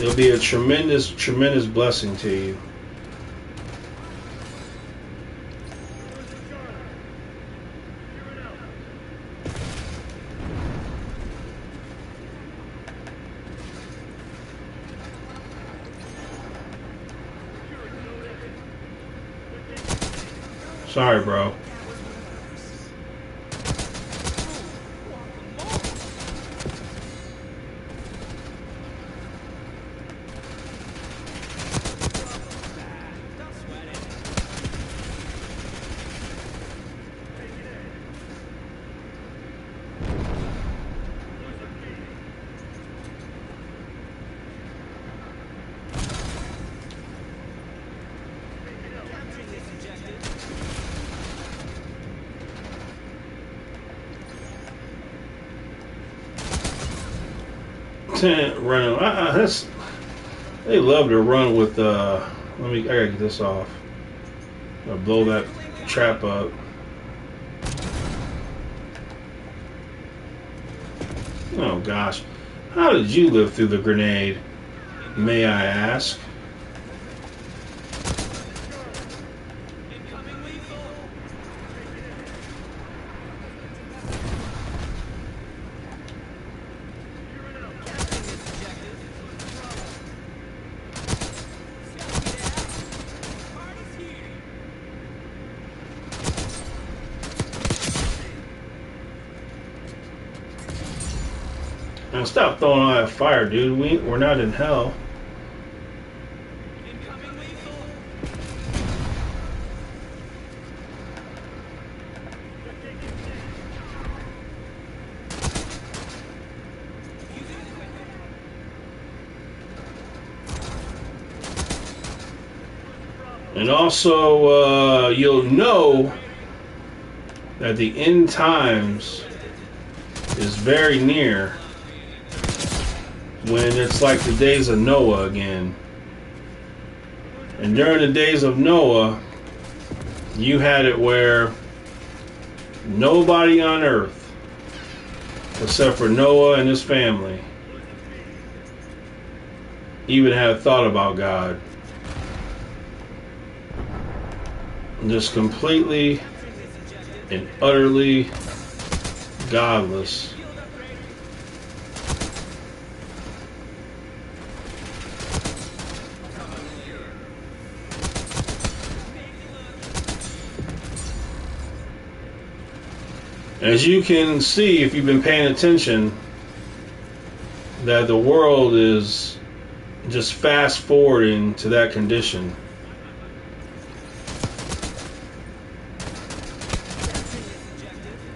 It'll be a tremendous, tremendous blessing to you. Losing Charlie. Securing Alpha. Securing Zone A. Losing Sorry, bro. Don't sweat it. taking A. Losing B. Taking Alpha. Capturing this objective. Running. That's, they love to run with. I gotta get this off. I'll blow that trap up. Oh gosh, how did you live through the grenade? May I ask? Incoming lethal. Securing Alpha. Capturing this objective. Party's here. Now stop throwing all that fire, dude. We're not in hell. Incoming lethal. They're taking C. Using equipment. Bravo. And also, you'll know that the end times is very near when it's like the days of Noah again. And during the days of Noah, you had it where nobody on earth, except for Noah and his family, even had a thought about God. Just completely Capturing this objective. and utterly godless. Shield upgrade. As you can see, if you've been paying attention, that the world is just fast forwarding to that condition. Capturing this objective.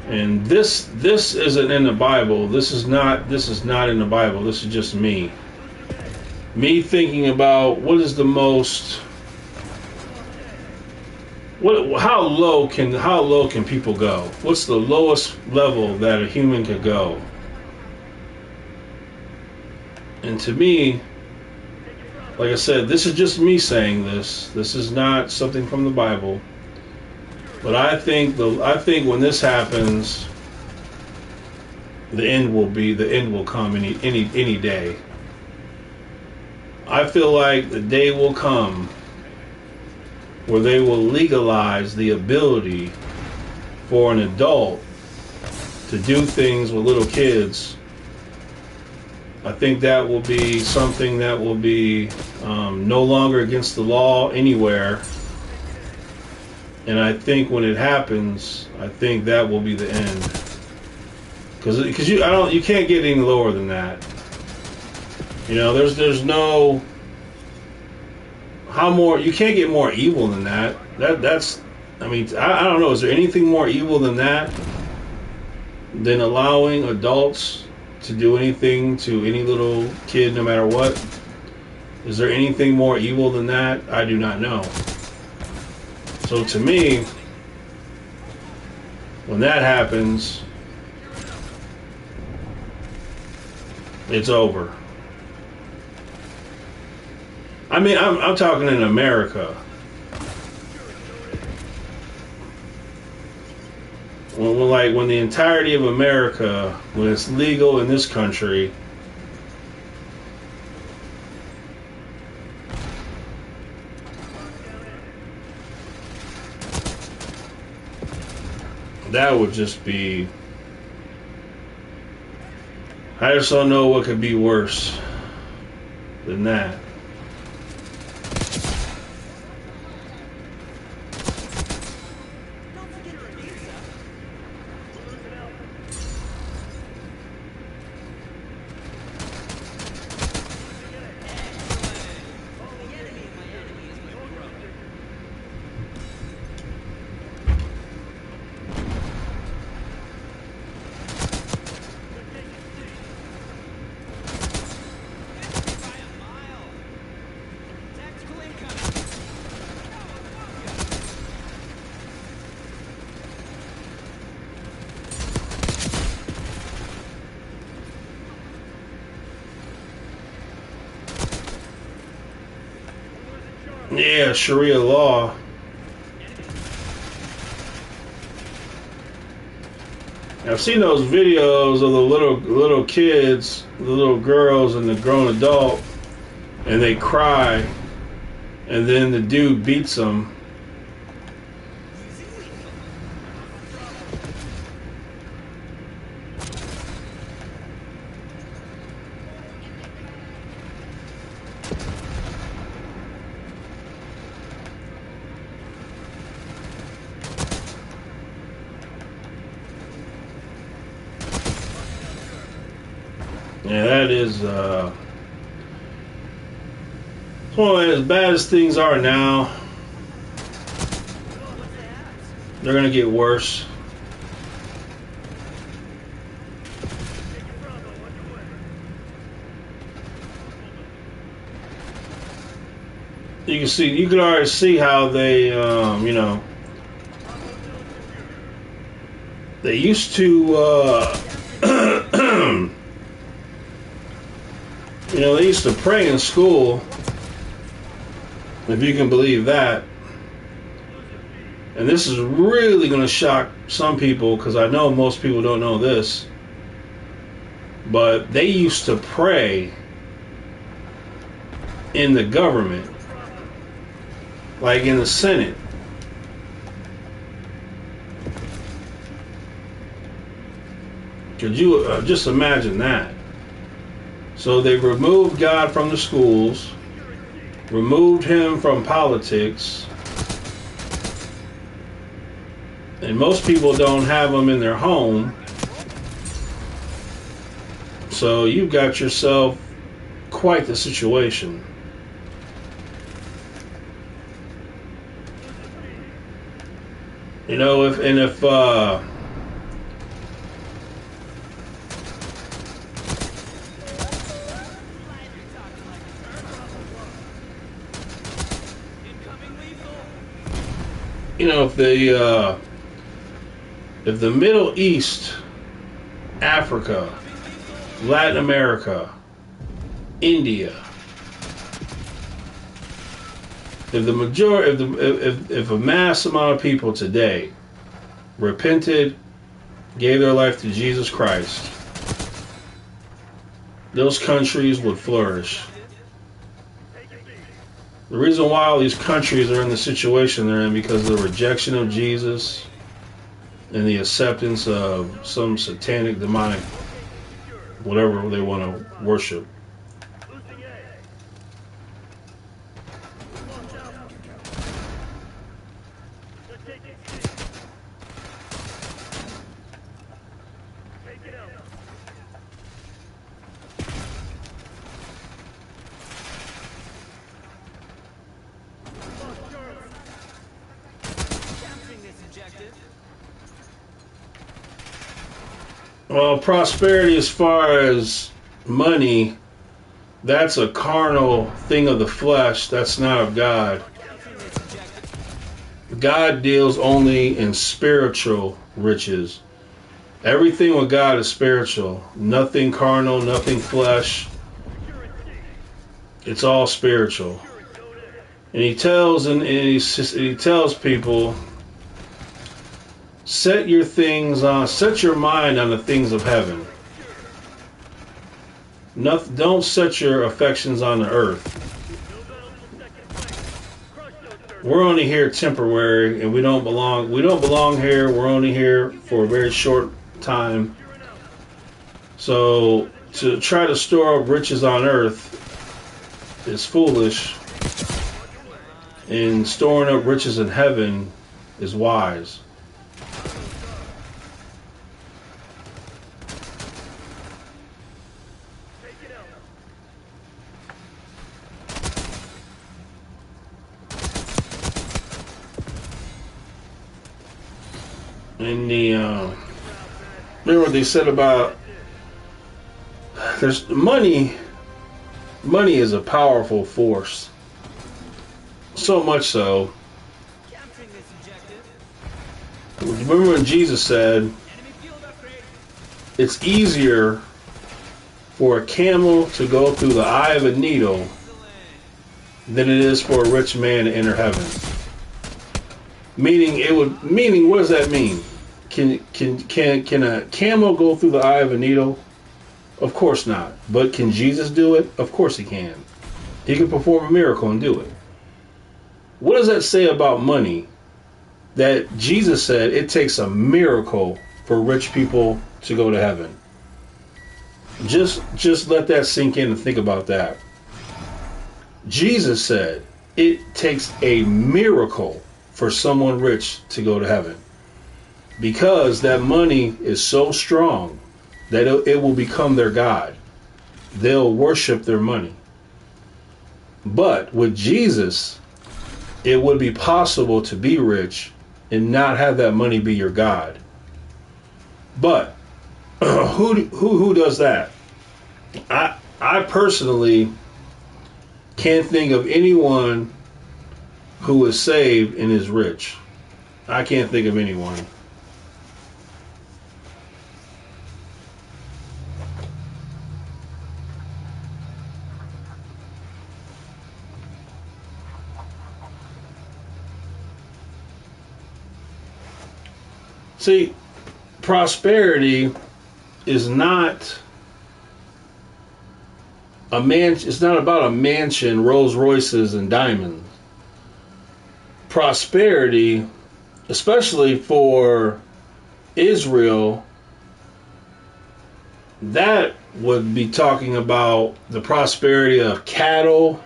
And this isn't in the Bible. This is not in the Bible. This is just me. Me thinking about what is the most how low can people go? What's the lowest level that a human could go? And to me, like I said, this is just me saying this. This is not something from the Bible. But I think when this happens, the end will come any day. I feel like the day will come where they will legalize the ability for an adult to do things with little kids. I think that will be something that will be no longer against the law anywhere. And I think when it happens, I think that will be the end. Because you can't get any lower than that. You know, there's no how more you can't get more evil than that. That's I mean I don't know. Is there anything more evil than that? Than allowing adults to do anything to any little kid, no matter what? Is there anything more evil than that? I do not know. So to me, when that happens, it's over. I mean, I'm talking in America. When the entirety of America, when it's legal in this country, that would just be. I just don't know what could be worse than that. Yeah, Sharia law. I've seen those videos of the little kids, the little girls, and the grown adult, and they cry, and then the dude beats them. Yeah, that is, well, as bad as things are now, they're going to get worse. You can already see how they, you know, they used to, you know, they used to pray in school, if you can believe that. And this is really going to shock some people, because I know most people don't know this. But they used to pray in the government, like in the Senate. Could you just imagine that? So they removed God from the schools, removed him from politics, and most people don't have him in their home. So you've got yourself quite the situation. You know, if you know, if the Middle East, Africa, Latin America, India, if the majority, if a mass amount of people today repented, gave their life to Jesus Christ, those countries would flourish. The reason why all these countries are in the situation they're in because of the rejection of Jesus and the acceptance of some satanic, demonic, whatever they want to worship. Capturing this objective. Well, prosperity as far as money, that's a carnal thing of the flesh. That's not of God. Capturing this objective. God deals only in spiritual riches. Everything with God is spiritual. Nothing carnal, nothing flesh. It's all spiritual. And he tells he tells people, set your mind on the things of heaven. Don't set your affections on the earth. We're only here temporary, and we don't belong here. We're only here for a very short time. So to try to store up riches on earth is foolish, and storing up riches in heaven is wise. In the remember what they said about there's money is a powerful force, so much so. Capturing this objective. Remember when Jesus said Enemy field upgrade. it's easier for a camel to go through the eye of a needle than it is for a rich man to enter heaven. Meaning what does that mean? Can a camel go through the eye of a needle? Of course not. But can Jesus do it? Of course he can. He can perform a miracle and do it. What does that say about money? That Jesus said it takes a miracle for rich people to go to heaven. Just let that sink in and think about that. Jesus said it takes a miracle for someone rich to go to heaven. Because that money is so strong that it will become their God. They'll worship their money. But with Jesus, it would be possible to be rich and not have that money be your God. But who does that? I personally can't think of anyone who is saved and is rich. I can't think of anyone. See, prosperity is not it's not about a mansion, Rolls Royces, and diamonds. Prosperity, especially for Israel, that would be talking about the prosperity of cattle.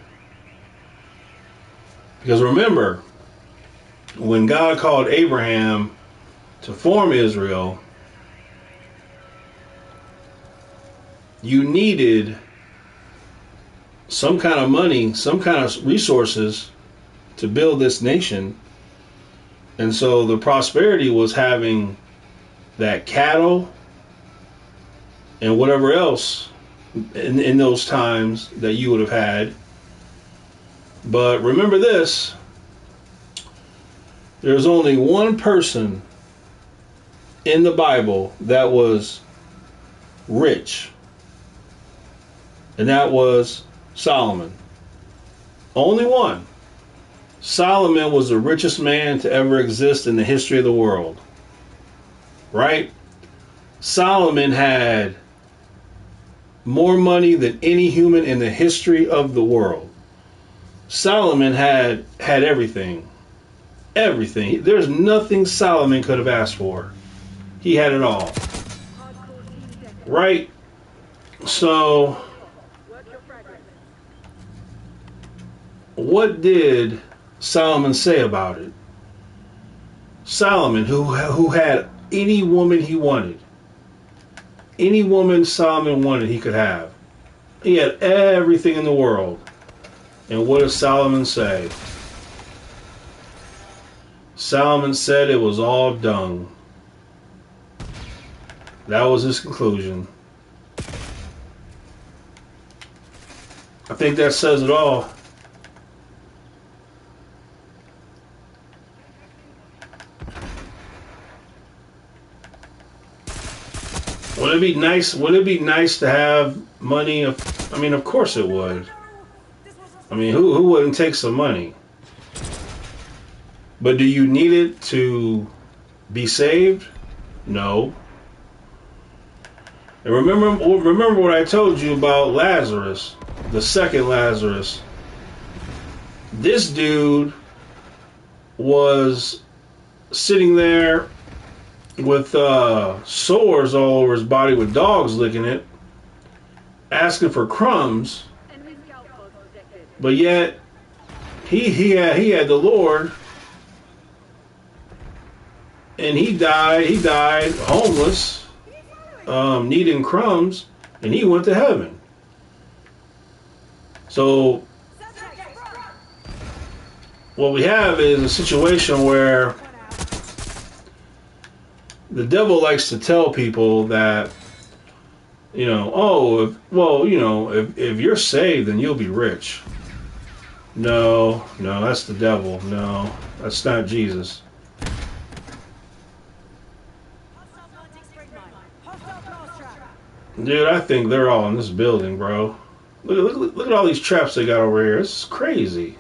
Because remember, when God called Abraham to form Israel, you needed some kind of money, some kind of resources to build this nation. And so the prosperity was having that cattle and whatever else in those times that you would have had. But remember this, there's only one person in the Bible that was rich, and that was Solomon. Only one. Solomon was the richest man to ever exist in the history of the world. Right? Solomon had more money than any human in the history of the world. Solomon had everything. Everything. There's nothing Solomon could have asked for. He had it all. Right? So, what did Solomon say about it? Solomon, who had any woman he wanted. Any woman Solomon wanted, he could have. He had everything in the world. And what does Solomon say? Solomon said it was all dung. That was his conclusion. I think that says it all. Would it be nice? Would it be nice to have money? I mean, of course it would. I mean, who wouldn't take some money? But do you need it to be saved? No. And remember what I told you about Lazarus, the second Lazarus. This dude was sitting there with sores all over his body with dogs licking it, asking for crumbs, but yet he had the Lord, and he died homeless, needing crumbs, and he went to heaven. So what we have is a situation where the devil likes to tell people that, if you're saved, then you'll be rich. No, that's the devil. No, that's not Jesus. Dude, I think they're all in this building, bro. Look at all these traps they got over here. This is crazy.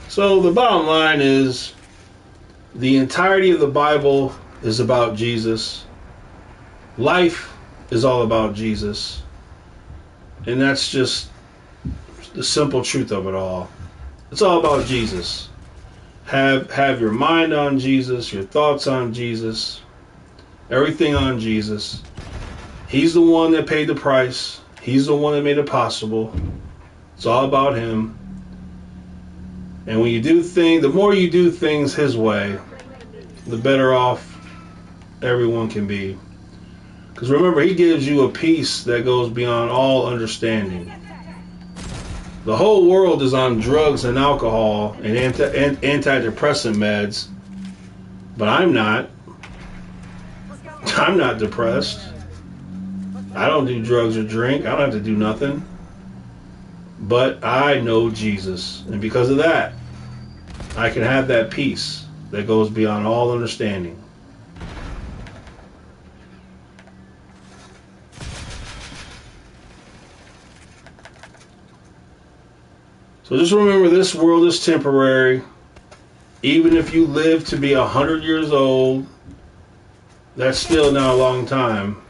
So the bottom line is the entirety of the Bible is about Jesus. Life is all about Jesus. And that's just the simple truth of it all. It's all about Jesus. Have your mind on Jesus, your thoughts on Jesus, everything on Jesus. He's the one that paid the price. He's the one that made it possible. It's all about him. And when you do things, the more you do things his way, the better off everyone can be. Because remember, he gives you a peace that goes beyond all understanding. The whole world is on drugs and alcohol and antidepressant meds, but I'm not. I'm not depressed. I don't do drugs or drink. I don't have to do nothing. But I know Jesus. And because of that, I can have that peace that goes beyond all understanding. So just remember, this world is temporary. Even if you live to be 100 years old, that's still not a long time.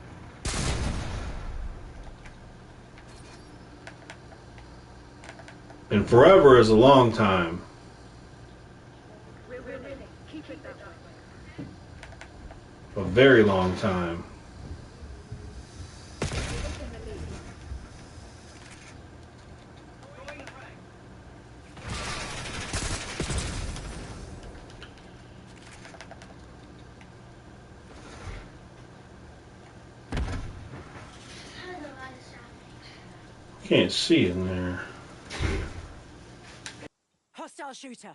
And forever is a long time. A very long time. Can't see in there. Hostile shooter.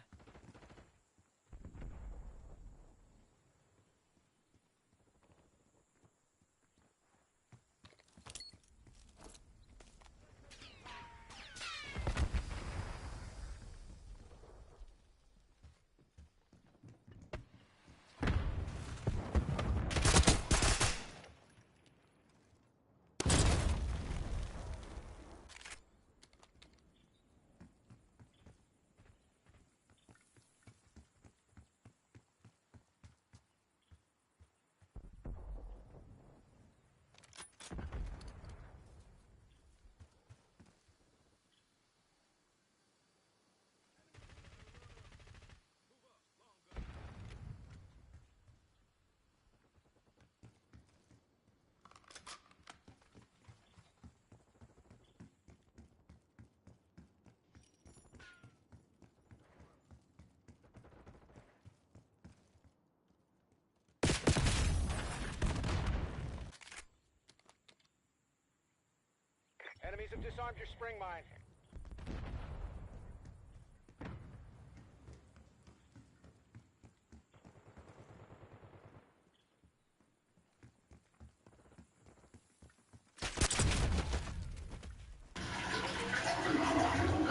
Enemies have disarmed your spring mine.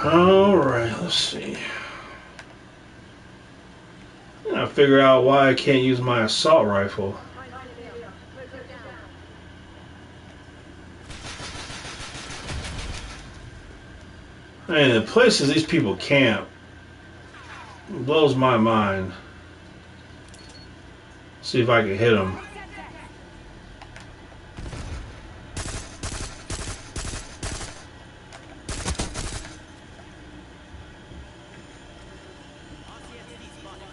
Alright, let's see. I gotta figure out why I can't use my assault rifle. I mean, the places these people camp blows my mind. See if I can hit them. RCXD spotted.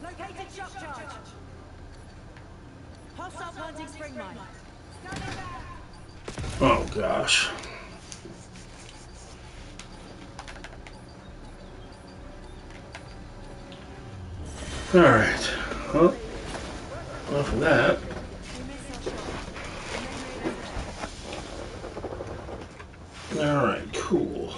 Located shock charge. Hostile planting spring mine. Standing back. Oh gosh. Alright. Well, enough of that. We miss our shot. Alright, cool.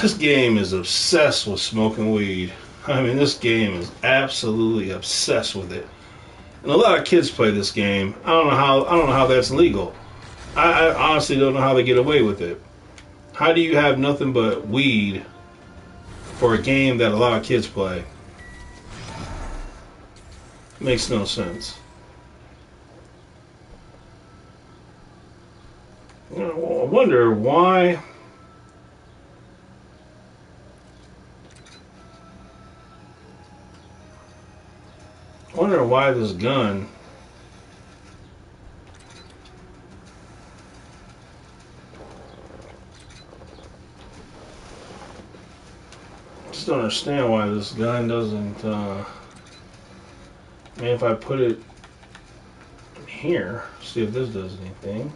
This game is obsessed with smoking weed. I mean, this game is absolutely obsessed with it. And a lot of kids play this game. I don't know how that's legal. I honestly don't know how they get away with it. How do you have nothing but weed for a game that a lot of kids play? Makes no sense. You know, I wonder why. I wonder why this gun. I just don't understand why this gun doesn't. I mean, if I put it in here, see if this does anything.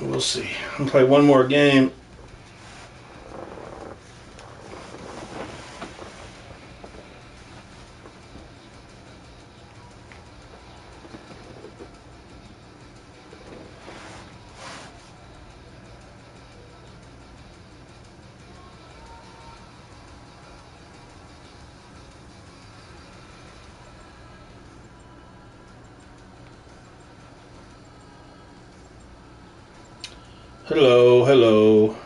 We'll see. I'll play one more game. Hello, hello.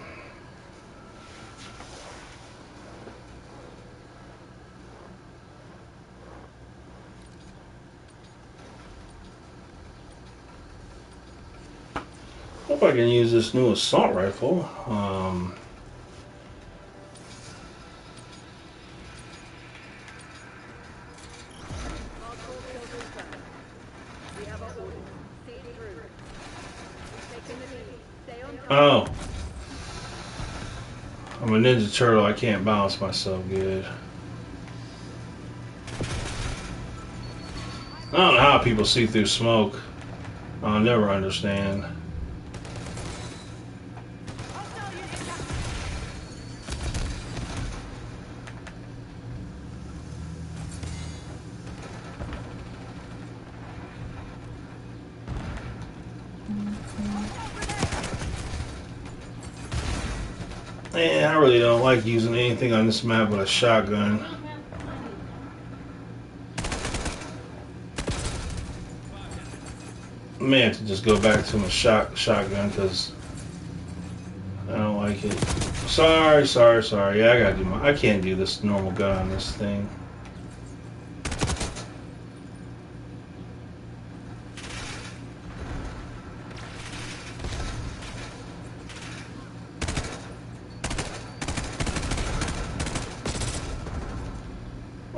Hope I can use this new assault rifle. Hardcore kill confirmed. We have our orders. See it through. We've taken the lead. Stay on target. Oh. I'm a Ninja Turtle. I can't balance myself good. I don't know how people see through smoke. I'll never understand. Hostile unit captured. Man, I really don't like using anything on this map but a shotgun. I may have to just go back to my shotgun because I don't like it. Sorry. Yeah, I gotta do I can't do this normal gun on this thing.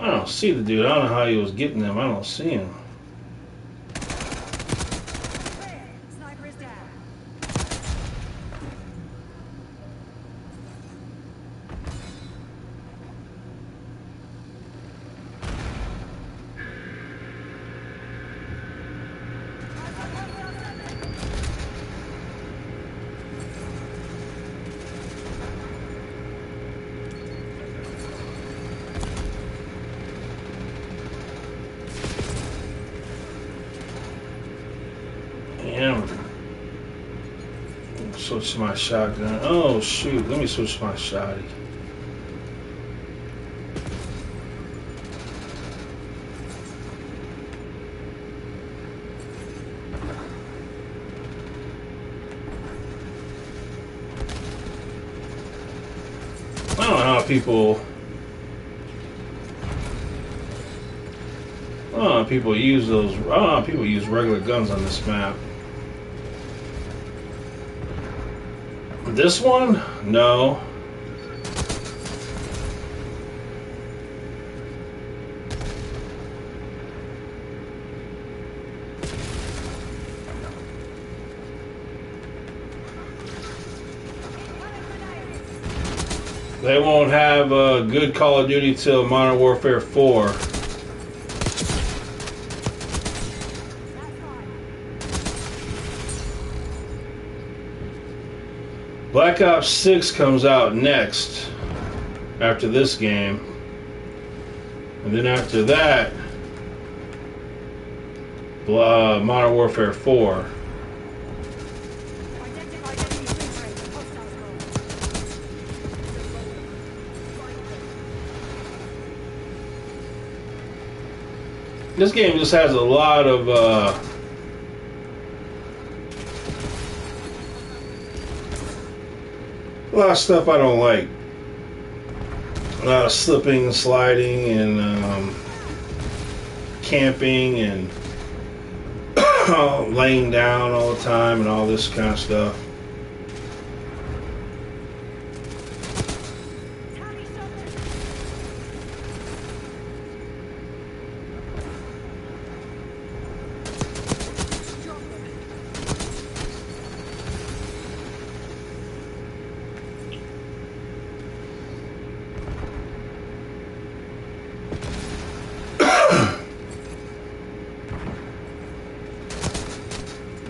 I don't see the dude. I don't know how he was getting them. I don't see him. Clear. Sniper is down. Yeah. Switch to my shotgun. Oh shoot, let me switch to my shotty. I don't know how people people use those. I don't know how people use regular guns on this map. This one? No. They won't have a good Call of Duty till Modern Warfare 4. That's fine. Black Ops 6 comes out next after this game. And then after that, Modern Warfare 4. Identify enemy win rate. Hostiles roll. This game just has a lot of stuff I don't like. A lot of slipping and sliding and camping and laying down all the time and all this kind of stuff. Tommy Sutton. Drop them.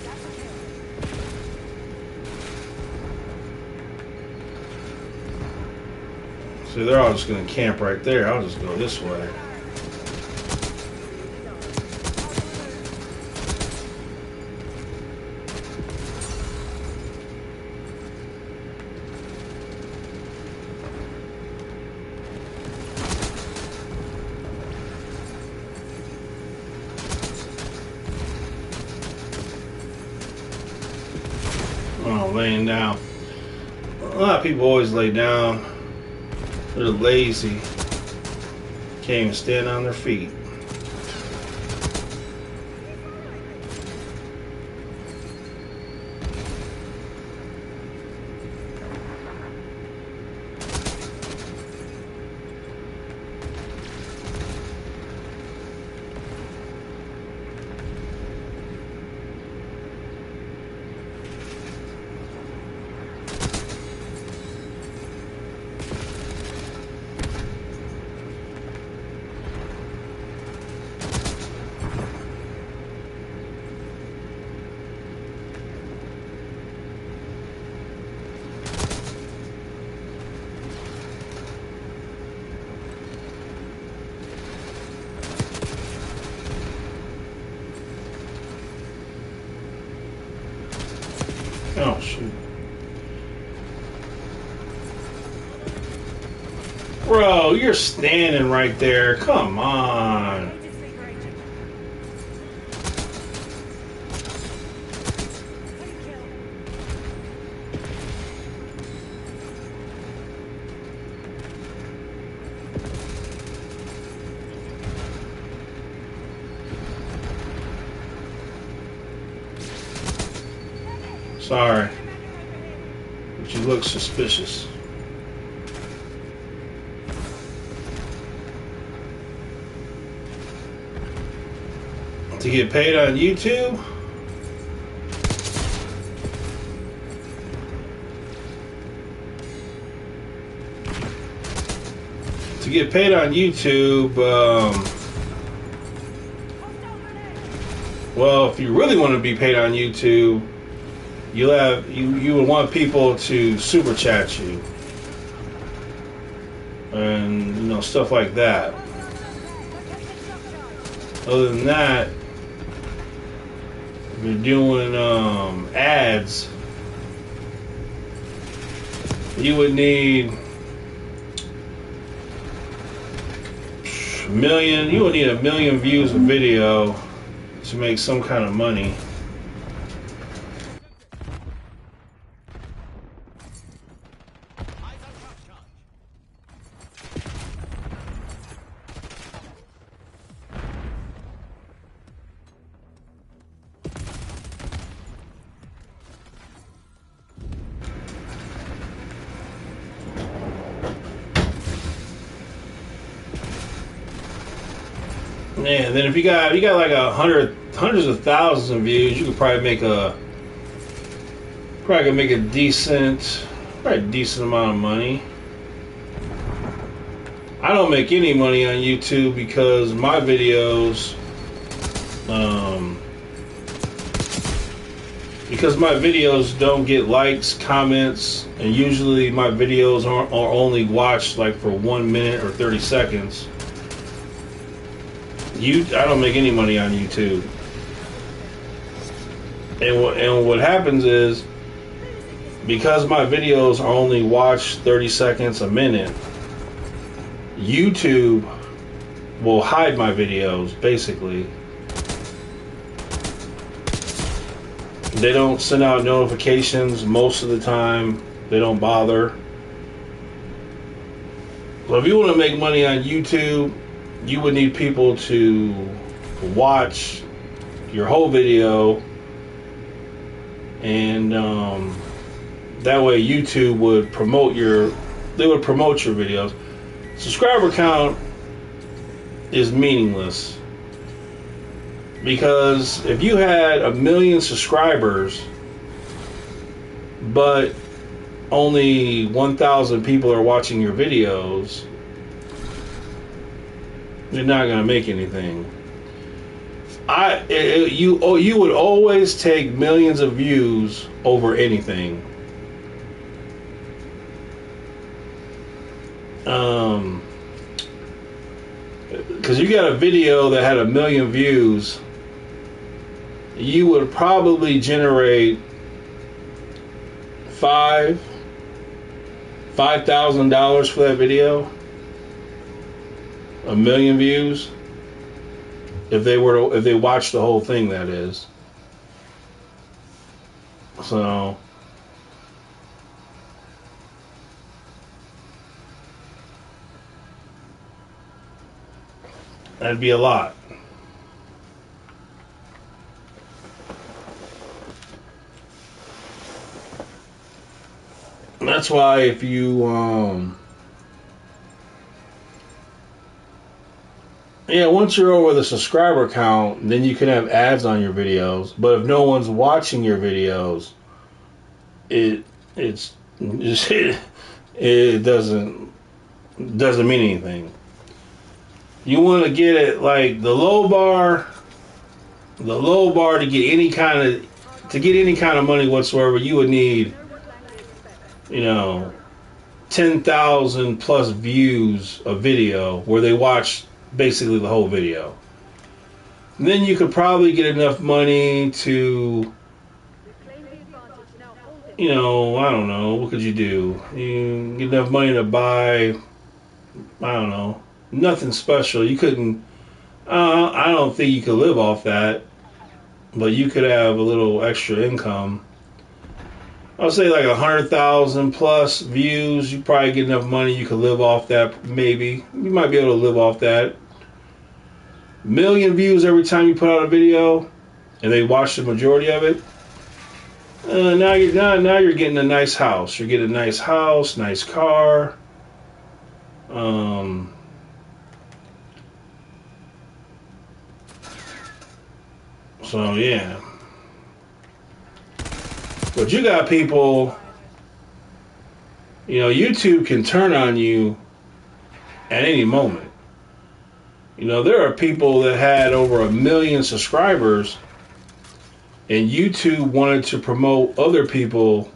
That's a kill. See, they're all just going to camp right there. I'll just go this way. Oh, laying down. A lot of people always lay down. They're lazy. Can't even stand on their feet. Bro, you're standing right there. Come on. Agent speaker agent. Take kill. Sorry. But you look suspicious. To get paid on YouTube? To get paid on YouTube, well, if you really want to be paid on YouTube, you would want people to super chat you and stuff like that. Other than that, if you're doing ads, you would need a million views of video to make some kind of money. Yeah, then if you got like hundreds of thousands of views, you could probably make a decent amount of money. I don't make any money on YouTube because my videos, don't get likes, comments, and usually my videos are only watched like for 1 minute or 30 seconds. I don't make any money on YouTube. And what happens is, because my videos are only watched 30 seconds a minute, YouTube will hide my videos, basically. They don't send out notifications most of the time. They don't bother. So if you want to make money on YouTube, you would need people to watch your whole video, and that way YouTube would promote your videos. Subscriber count is meaningless, because if you had 1 million subscribers but only 1,000 people are watching your videos, you're not gonna make anything. You would always take millions of views over anything. Because you got a video that had 1 million views, you would probably generate $5,000 for that video. 1 million views, if they watched the whole thing, that is. So that'd be a lot. That's why if you once you're over the subscriber count, then you can have ads on your videos. But if no one's watching your videos, it doesn't mean anything. You want to get it like the low bar to get any kind of money whatsoever. You would need 10,000 plus views of video where they watch basically the whole video. And then you could probably get enough money to, I don't know, what could you do? You get enough money to buy I don't know, nothing special. You couldn't. I don't think you could live off that, but you could have a little extra income. I'll say like 100,000 plus views. You probably get enough money. You could live off that. Maybe you might be able to live off that. Million views every time you put out a video, and they watch the majority of it. Now you're getting a nice house. You're getting a nice house, nice car. So yeah. But you got people, YouTube can turn on you at any moment. There are people that had over 1 million subscribers, and YouTube wanted to promote other people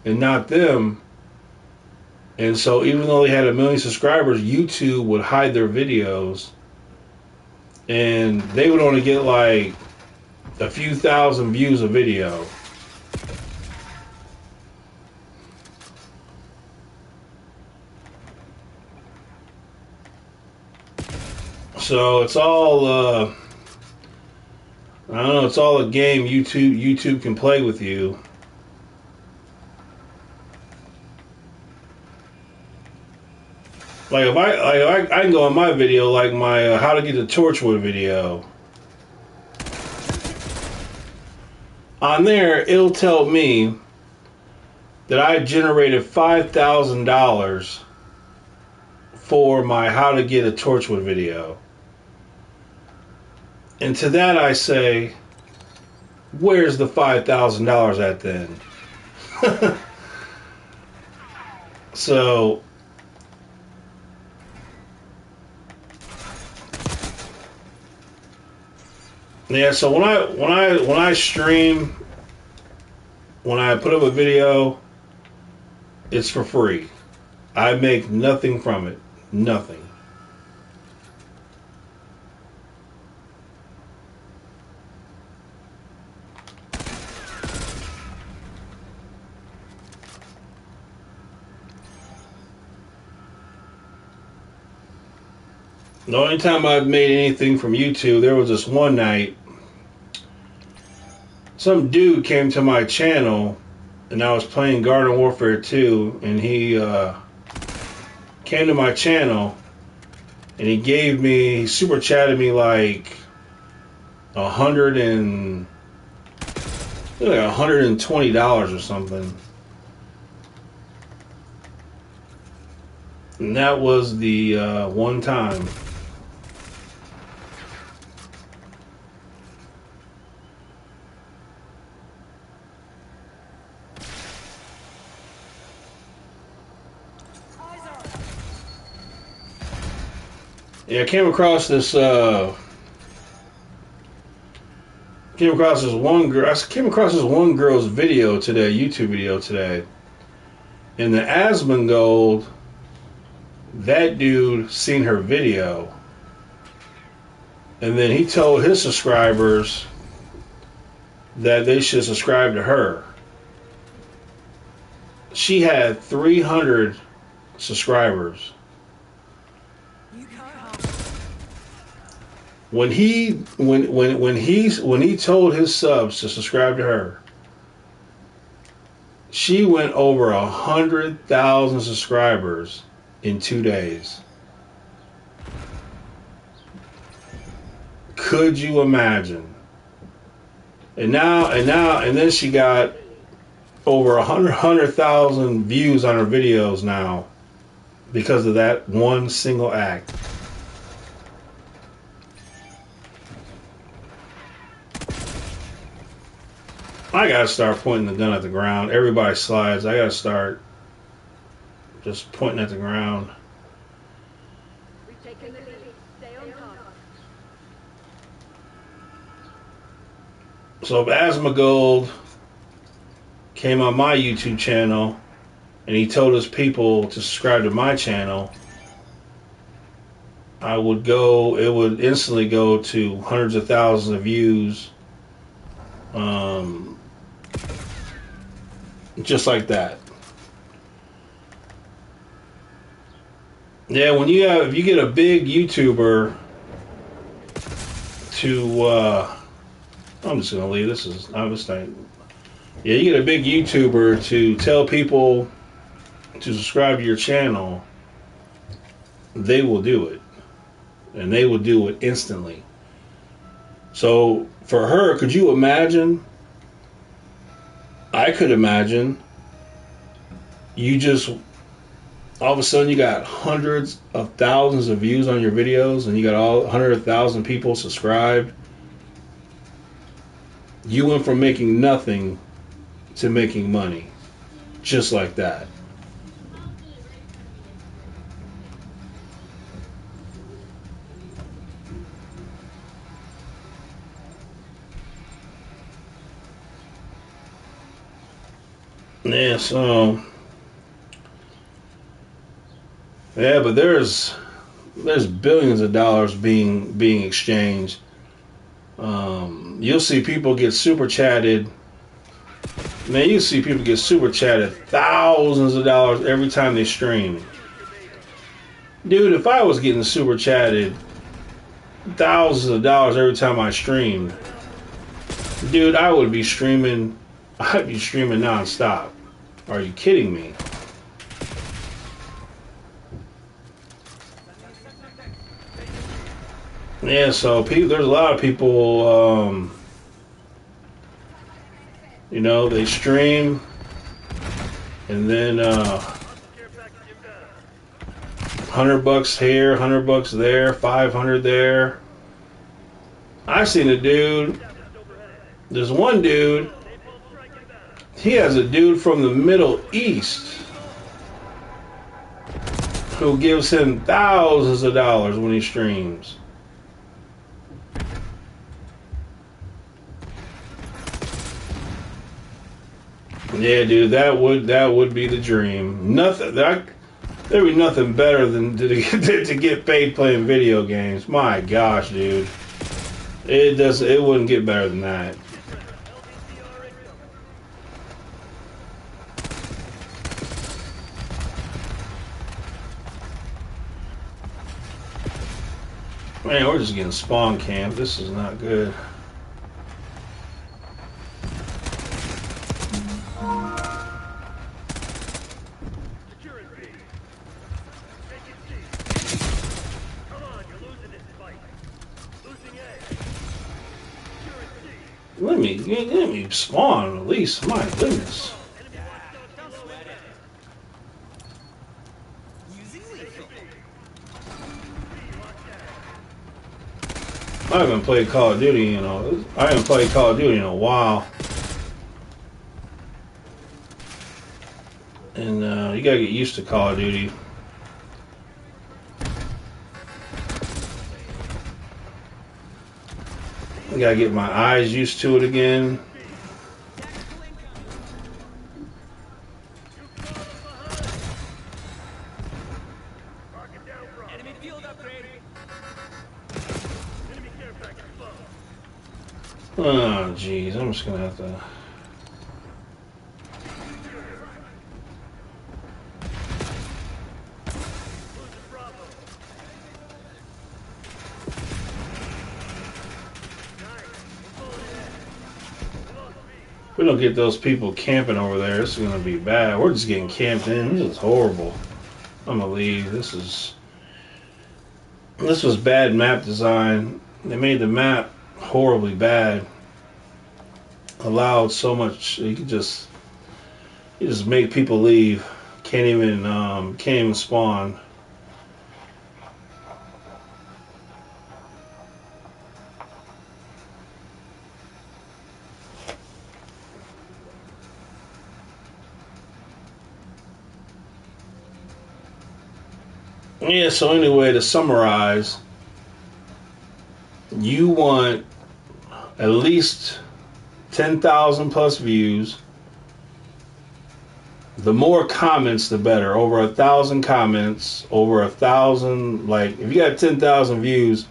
and not them. And so even though they had 1 million subscribers, YouTube would hide their videos, and they would only get like a few thousand views a video. So it's all I don't know, it's all a game YouTube can play with you. Like if I can go on my video, like my how to get the Torchwood video. On there, it'll tell me that I generated $5,000 for my how to get a Torchwood video. And to that I say, where's the $5,000 at then? So yeah, so when I stream, when I put up a video, it's for free. I make nothing from it. Nothing. The only time I've made anything from YouTube, there was this one night, some dude came to my channel, and I was playing Garden Warfare 2, and he came to my channel, and he super chatted me like $120 or something. And that was the one time. Yeah, I came across this one girl's video today, YouTube video today. In the Asmongold, that dude seen her video, and then he told his subscribers that they should subscribe to her. She had 300 subscribers. When he told his subs to subscribe to her, she went over 100,000 subscribers in 2 days. Could you imagine? And then she got over 100,000 views on her videos now because of that one single act. I gotta start pointing the gun at the ground. Everybody slides. I gotta start just pointing at the ground. We've taken the lead. Stay on target. So if Asmongold came on my YouTube channel and he told his people to subscribe to my channel, it would instantly go to hundreds of thousands of views. Just like that. Yeah, if you get a big YouTuber to, I'm just gonna leave. I'm just saying. Yeah, you get a big YouTuber to tell people to subscribe to your channel, they will do it, and they will do it instantly. So for her, could you imagine? I could imagine you just all of a sudden you got hundreds of thousands of views on your videos, and you got all 100,000 people subscribed. You went from making nothing to making money, just like that. Yeah, so yeah, but there's billions of dollars being exchanged. You'll see people get super chatted. Man, you see people get super chatted thousands of dollars every time they stream. Dude, if I was getting super chatted thousands of dollars every time I streamed, dude, I would be streaming. I'd be streaming nonstop. Are you kidding me? Yeah, so there's a lot of people, they stream, and then $100 here, $100 there, 500 there. I seen a dude. There's one dude. He has a dude from the Middle East who gives him thousands of dollars when he streams. Yeah, dude, that would be the dream. There'd be nothing better than to get paid playing video games. My gosh, dude, it wouldn't get better than that. Man, we're just getting spawn camp. This is not good. Let me spawn at least. My goodness. I haven't played Call of Duty, I haven't played Call of Duty in a while. And you gotta get used to Call of Duty. I gotta get my eyes used to it again. Enemy field upgrade. Oh, jeez, I'm just gonna have to. If we don't get those people camping over there, this is gonna be bad. We're just getting camped in. This is horrible. I'm gonna leave. This was bad map design. They made the map horribly bad. Allowed so much. You just make people leave. Can't even spawn. Yeah, so anyway, to summarize, you want at least 10,000 plus views. The more comments, the better. Over 1,000 comments, over 1,000, like, if you got 10,000 views,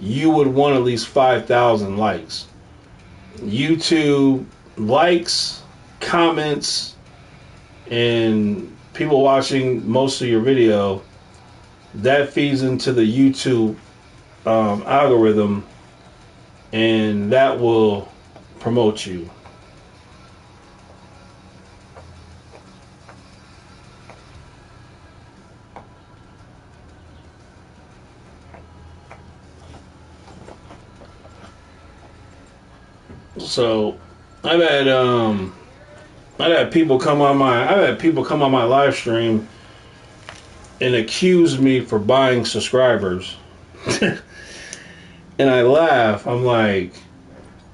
you would want at least 5,000 likes. YouTube likes, comments, and people watching most of your video that feeds into the YouTube algorithm, and that will promote you. So I've had people come on my live stream and accuse me for buying subscribers. And I laugh. I'm like,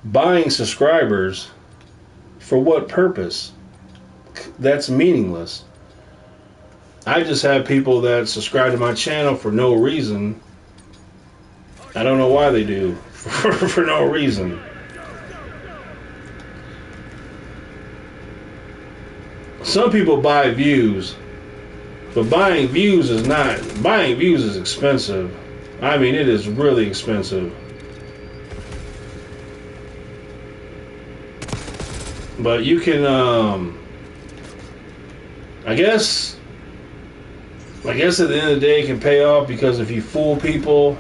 buying subscribers for what purpose? That's meaningless. I just have people that subscribe to my channel for no reason. I don't know why they do. For no reason. Some people buy views, but buying views is expensive. I mean, it is really expensive. But you can, I guess at the end of the day, it can pay off, because if you can fool people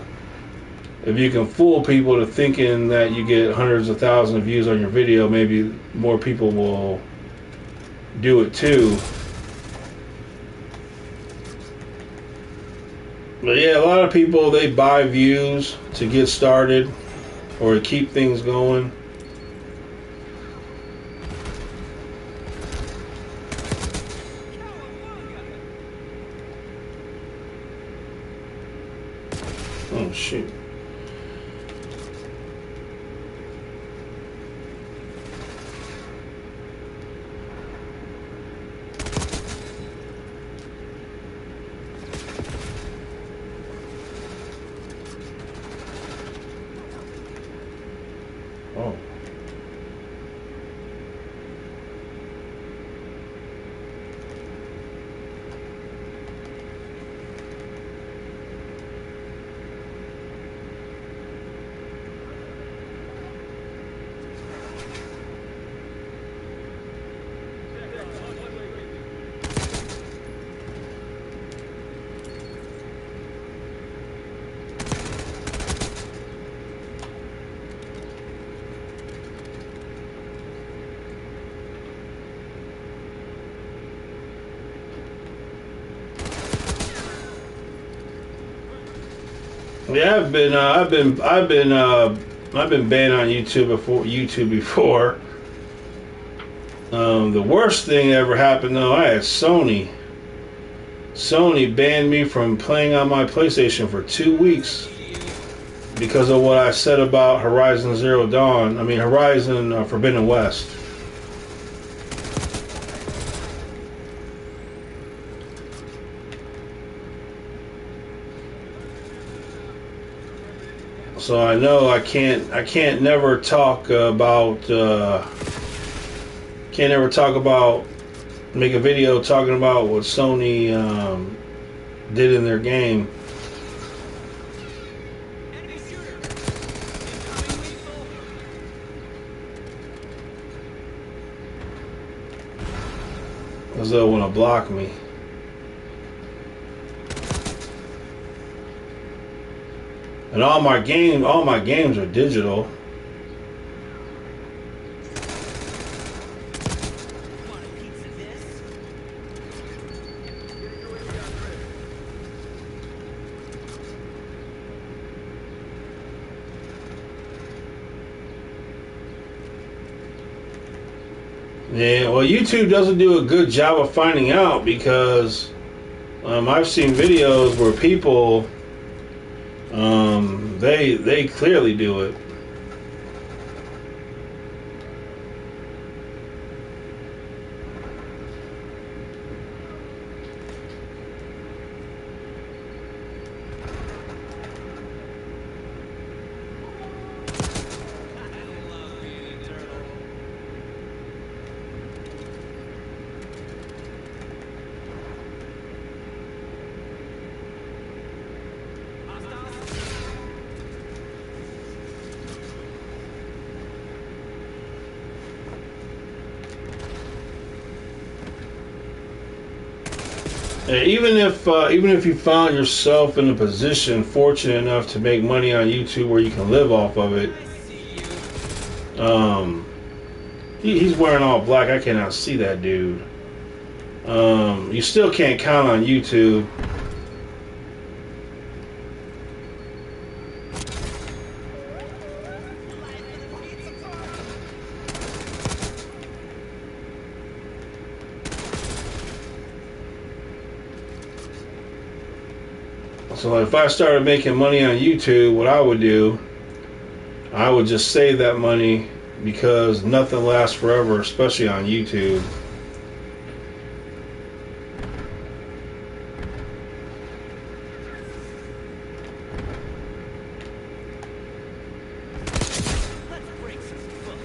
to thinking that you get hundreds of thousands of views on your video, maybe more people will do it too. But yeah, a lot of people, they buy views to get started or to keep things going. Oh shoot. Oh. Yeah, I've been banned on YouTube before. The worst thing that ever happened though, I had Sony. Sony banned me from playing on my PlayStation for 2 weeks because of what I said about Horizon Forbidden West. So I know I can't never talk about make a video talking about what Sony did in their game. Enemy shooter. Incoming lethal. As though want to block me. And all my games are digital. Want a piece of this? Yeah, well, YouTube doesn't do a good job of finding out, because I've seen videos where people they clearly do it. I love being a turtle. Hostiles. Even if you found yourself in a position fortunate enough to make money on YouTube where you can live off of it, he's wearing all black. I cannot see that dude. You still can't count on YouTube. So if I started making money on YouTube, what I would do, I would just save that money because nothing lasts forever, especially on YouTube. Let's break some foot.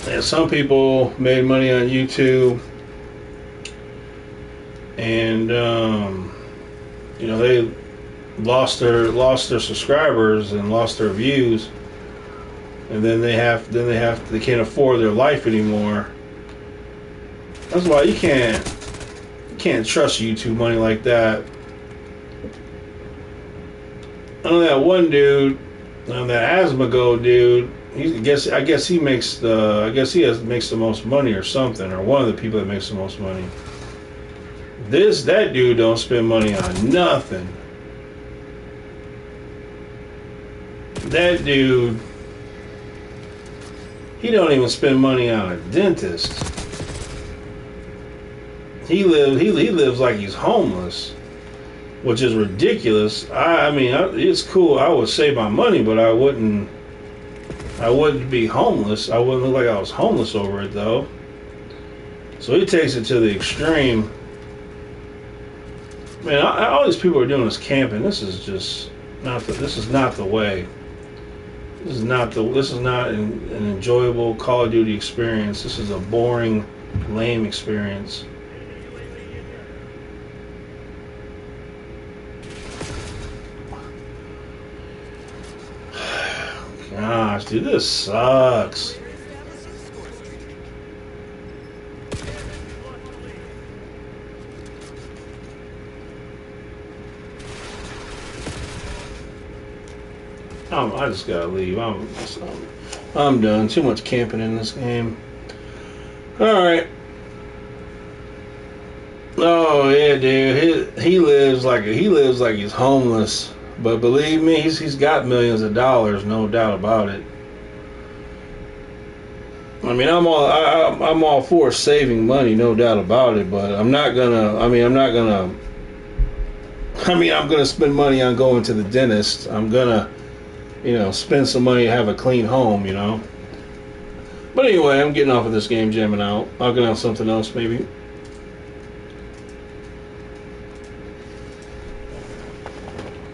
And some people made money on YouTube, and you know, they lost their subscribers and lost their views, and then they can't afford their life anymore. That's why you can't trust YouTube money like that. I know that one dude, that Asmongold dude. I guess he makes makes the most money or something, or one of the people that makes the most money. That dude don't spend money on nothing. That dude, he don't even spend money on a dentist. He lives like he's homeless, which is ridiculous. I mean, it's cool. I would save my money, but I wouldn't be homeless. I wouldn't look like I was homeless over it, though. So he takes it to the extreme. Man, all these people are doing is camping. This is just not the. This is not the way. This is not an enjoyable Call of Duty experience. This is a boring, lame experience. Gosh, dude, this sucks. I just gotta leave. I'm done. Too much camping in this game. All right. Oh yeah, dude. He lives like he's homeless. But believe me, he's got millions of dollars, no doubt about it. I mean, I'm all for saving money, no doubt about it. But I'm gonna spend money on going to the dentist. I'm gonna, spend some money to have a clean home, But anyway, I'm getting off of this game, jamming out. I'll get on something else maybe.